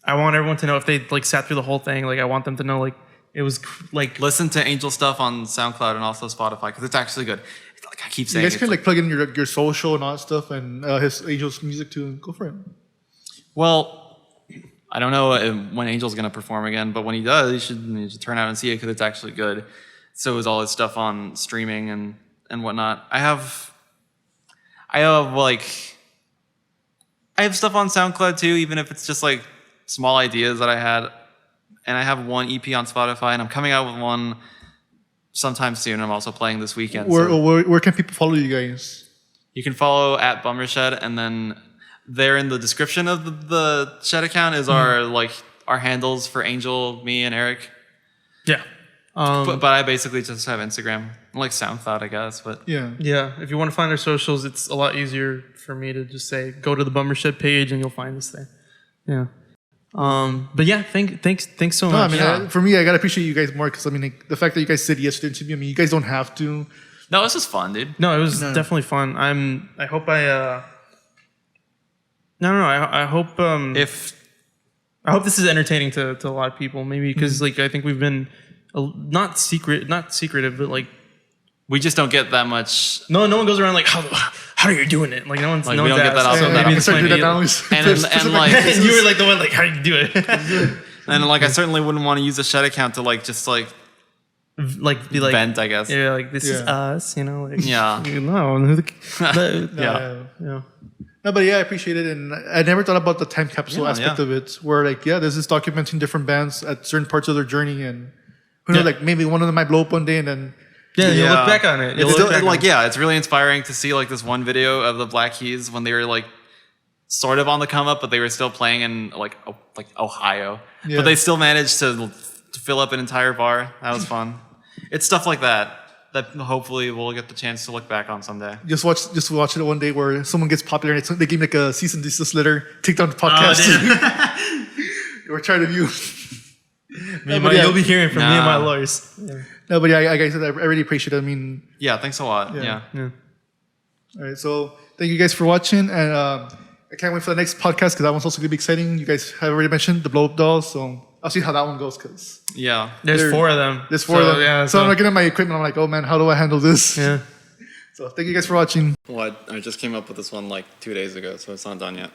I want everyone to know, if they like sat through the whole thing, like I want them to know, like it was like, listen to Angel stuff on SoundCloud and also Spotify, because it's actually good. Like I keep saying, you guys can like plug in your social and all that stuff, and his Angel's music too. Go for it. Well, I don't know when Angel's gonna perform again, but when he does, you should turn out and see it, because it's actually good. So is all his stuff on streaming and whatnot. I have stuff on SoundCloud too, even if it's just like small ideas that I had, and I have one EP on Spotify, and I'm coming out with one sometime soon. I'm also playing this weekend. Where can people follow you guys? You can follow at Bummershed, and then there in the description of the Shed account is our handles for Angel, me, and Eric. Yeah. But I basically just have Instagram, like SoundCloud, I guess. But yeah. If you want to find our socials, it's a lot easier for me to just say, go to the Bummershed page and you'll find us there. Yeah. But yeah, thanks so much. I mean, for me, I gotta appreciate you guys more, because I mean, like, the fact that you guys said yes to the interview. I mean, you guys don't have to. No, it's just fun, dude. No, it was definitely fun. I hope I hope this is entertaining to a lot of people. Maybe because like I think we've been not secretive, but like we just don't get that much. No one goes around like, how are you doing it? Like no one's we don't get that. So maybe this might be and like you were like the one like, how do you do it? And like I certainly wouldn't want to use a Shed account to like just like be like vent, I guess. Yeah, like this is us, like, yeah. Yeah. No, but yeah, I appreciate it, and I never thought about the time capsule aspect of it, where like this is documenting different bands at certain parts of their journey, and who knows, like maybe one of them might blow up one day, and then you'll look back on it. It's really inspiring to see like this one video of the Black Keys when they were like sort of on the come up, but they were still playing in like Ohio, but they still managed to fill up an entire bar. That was fun. It's stuff like that hopefully we'll get the chance to look back on someday. Just watch it one day where someone gets popular and they give me like a cease and desist letter, take down the podcast. We're trying to view. You'll be hearing from me and my lawyers. Yeah. No, but yeah, like I said, I really appreciate it. I mean, yeah, thanks a lot. Yeah. All right, so thank you guys for watching, and I can't wait for the next podcast, because that one's also gonna be exciting. You guys have already mentioned the blow up dolls, so I'll see how that one goes, because there's 4 of them. There's 4 of them. Yeah, so I'm looking at my equipment. I'm like, oh man, how do I handle this? Yeah. So thank you guys for watching. Well, I just came up with this one like 2 days ago, so it's not done yet.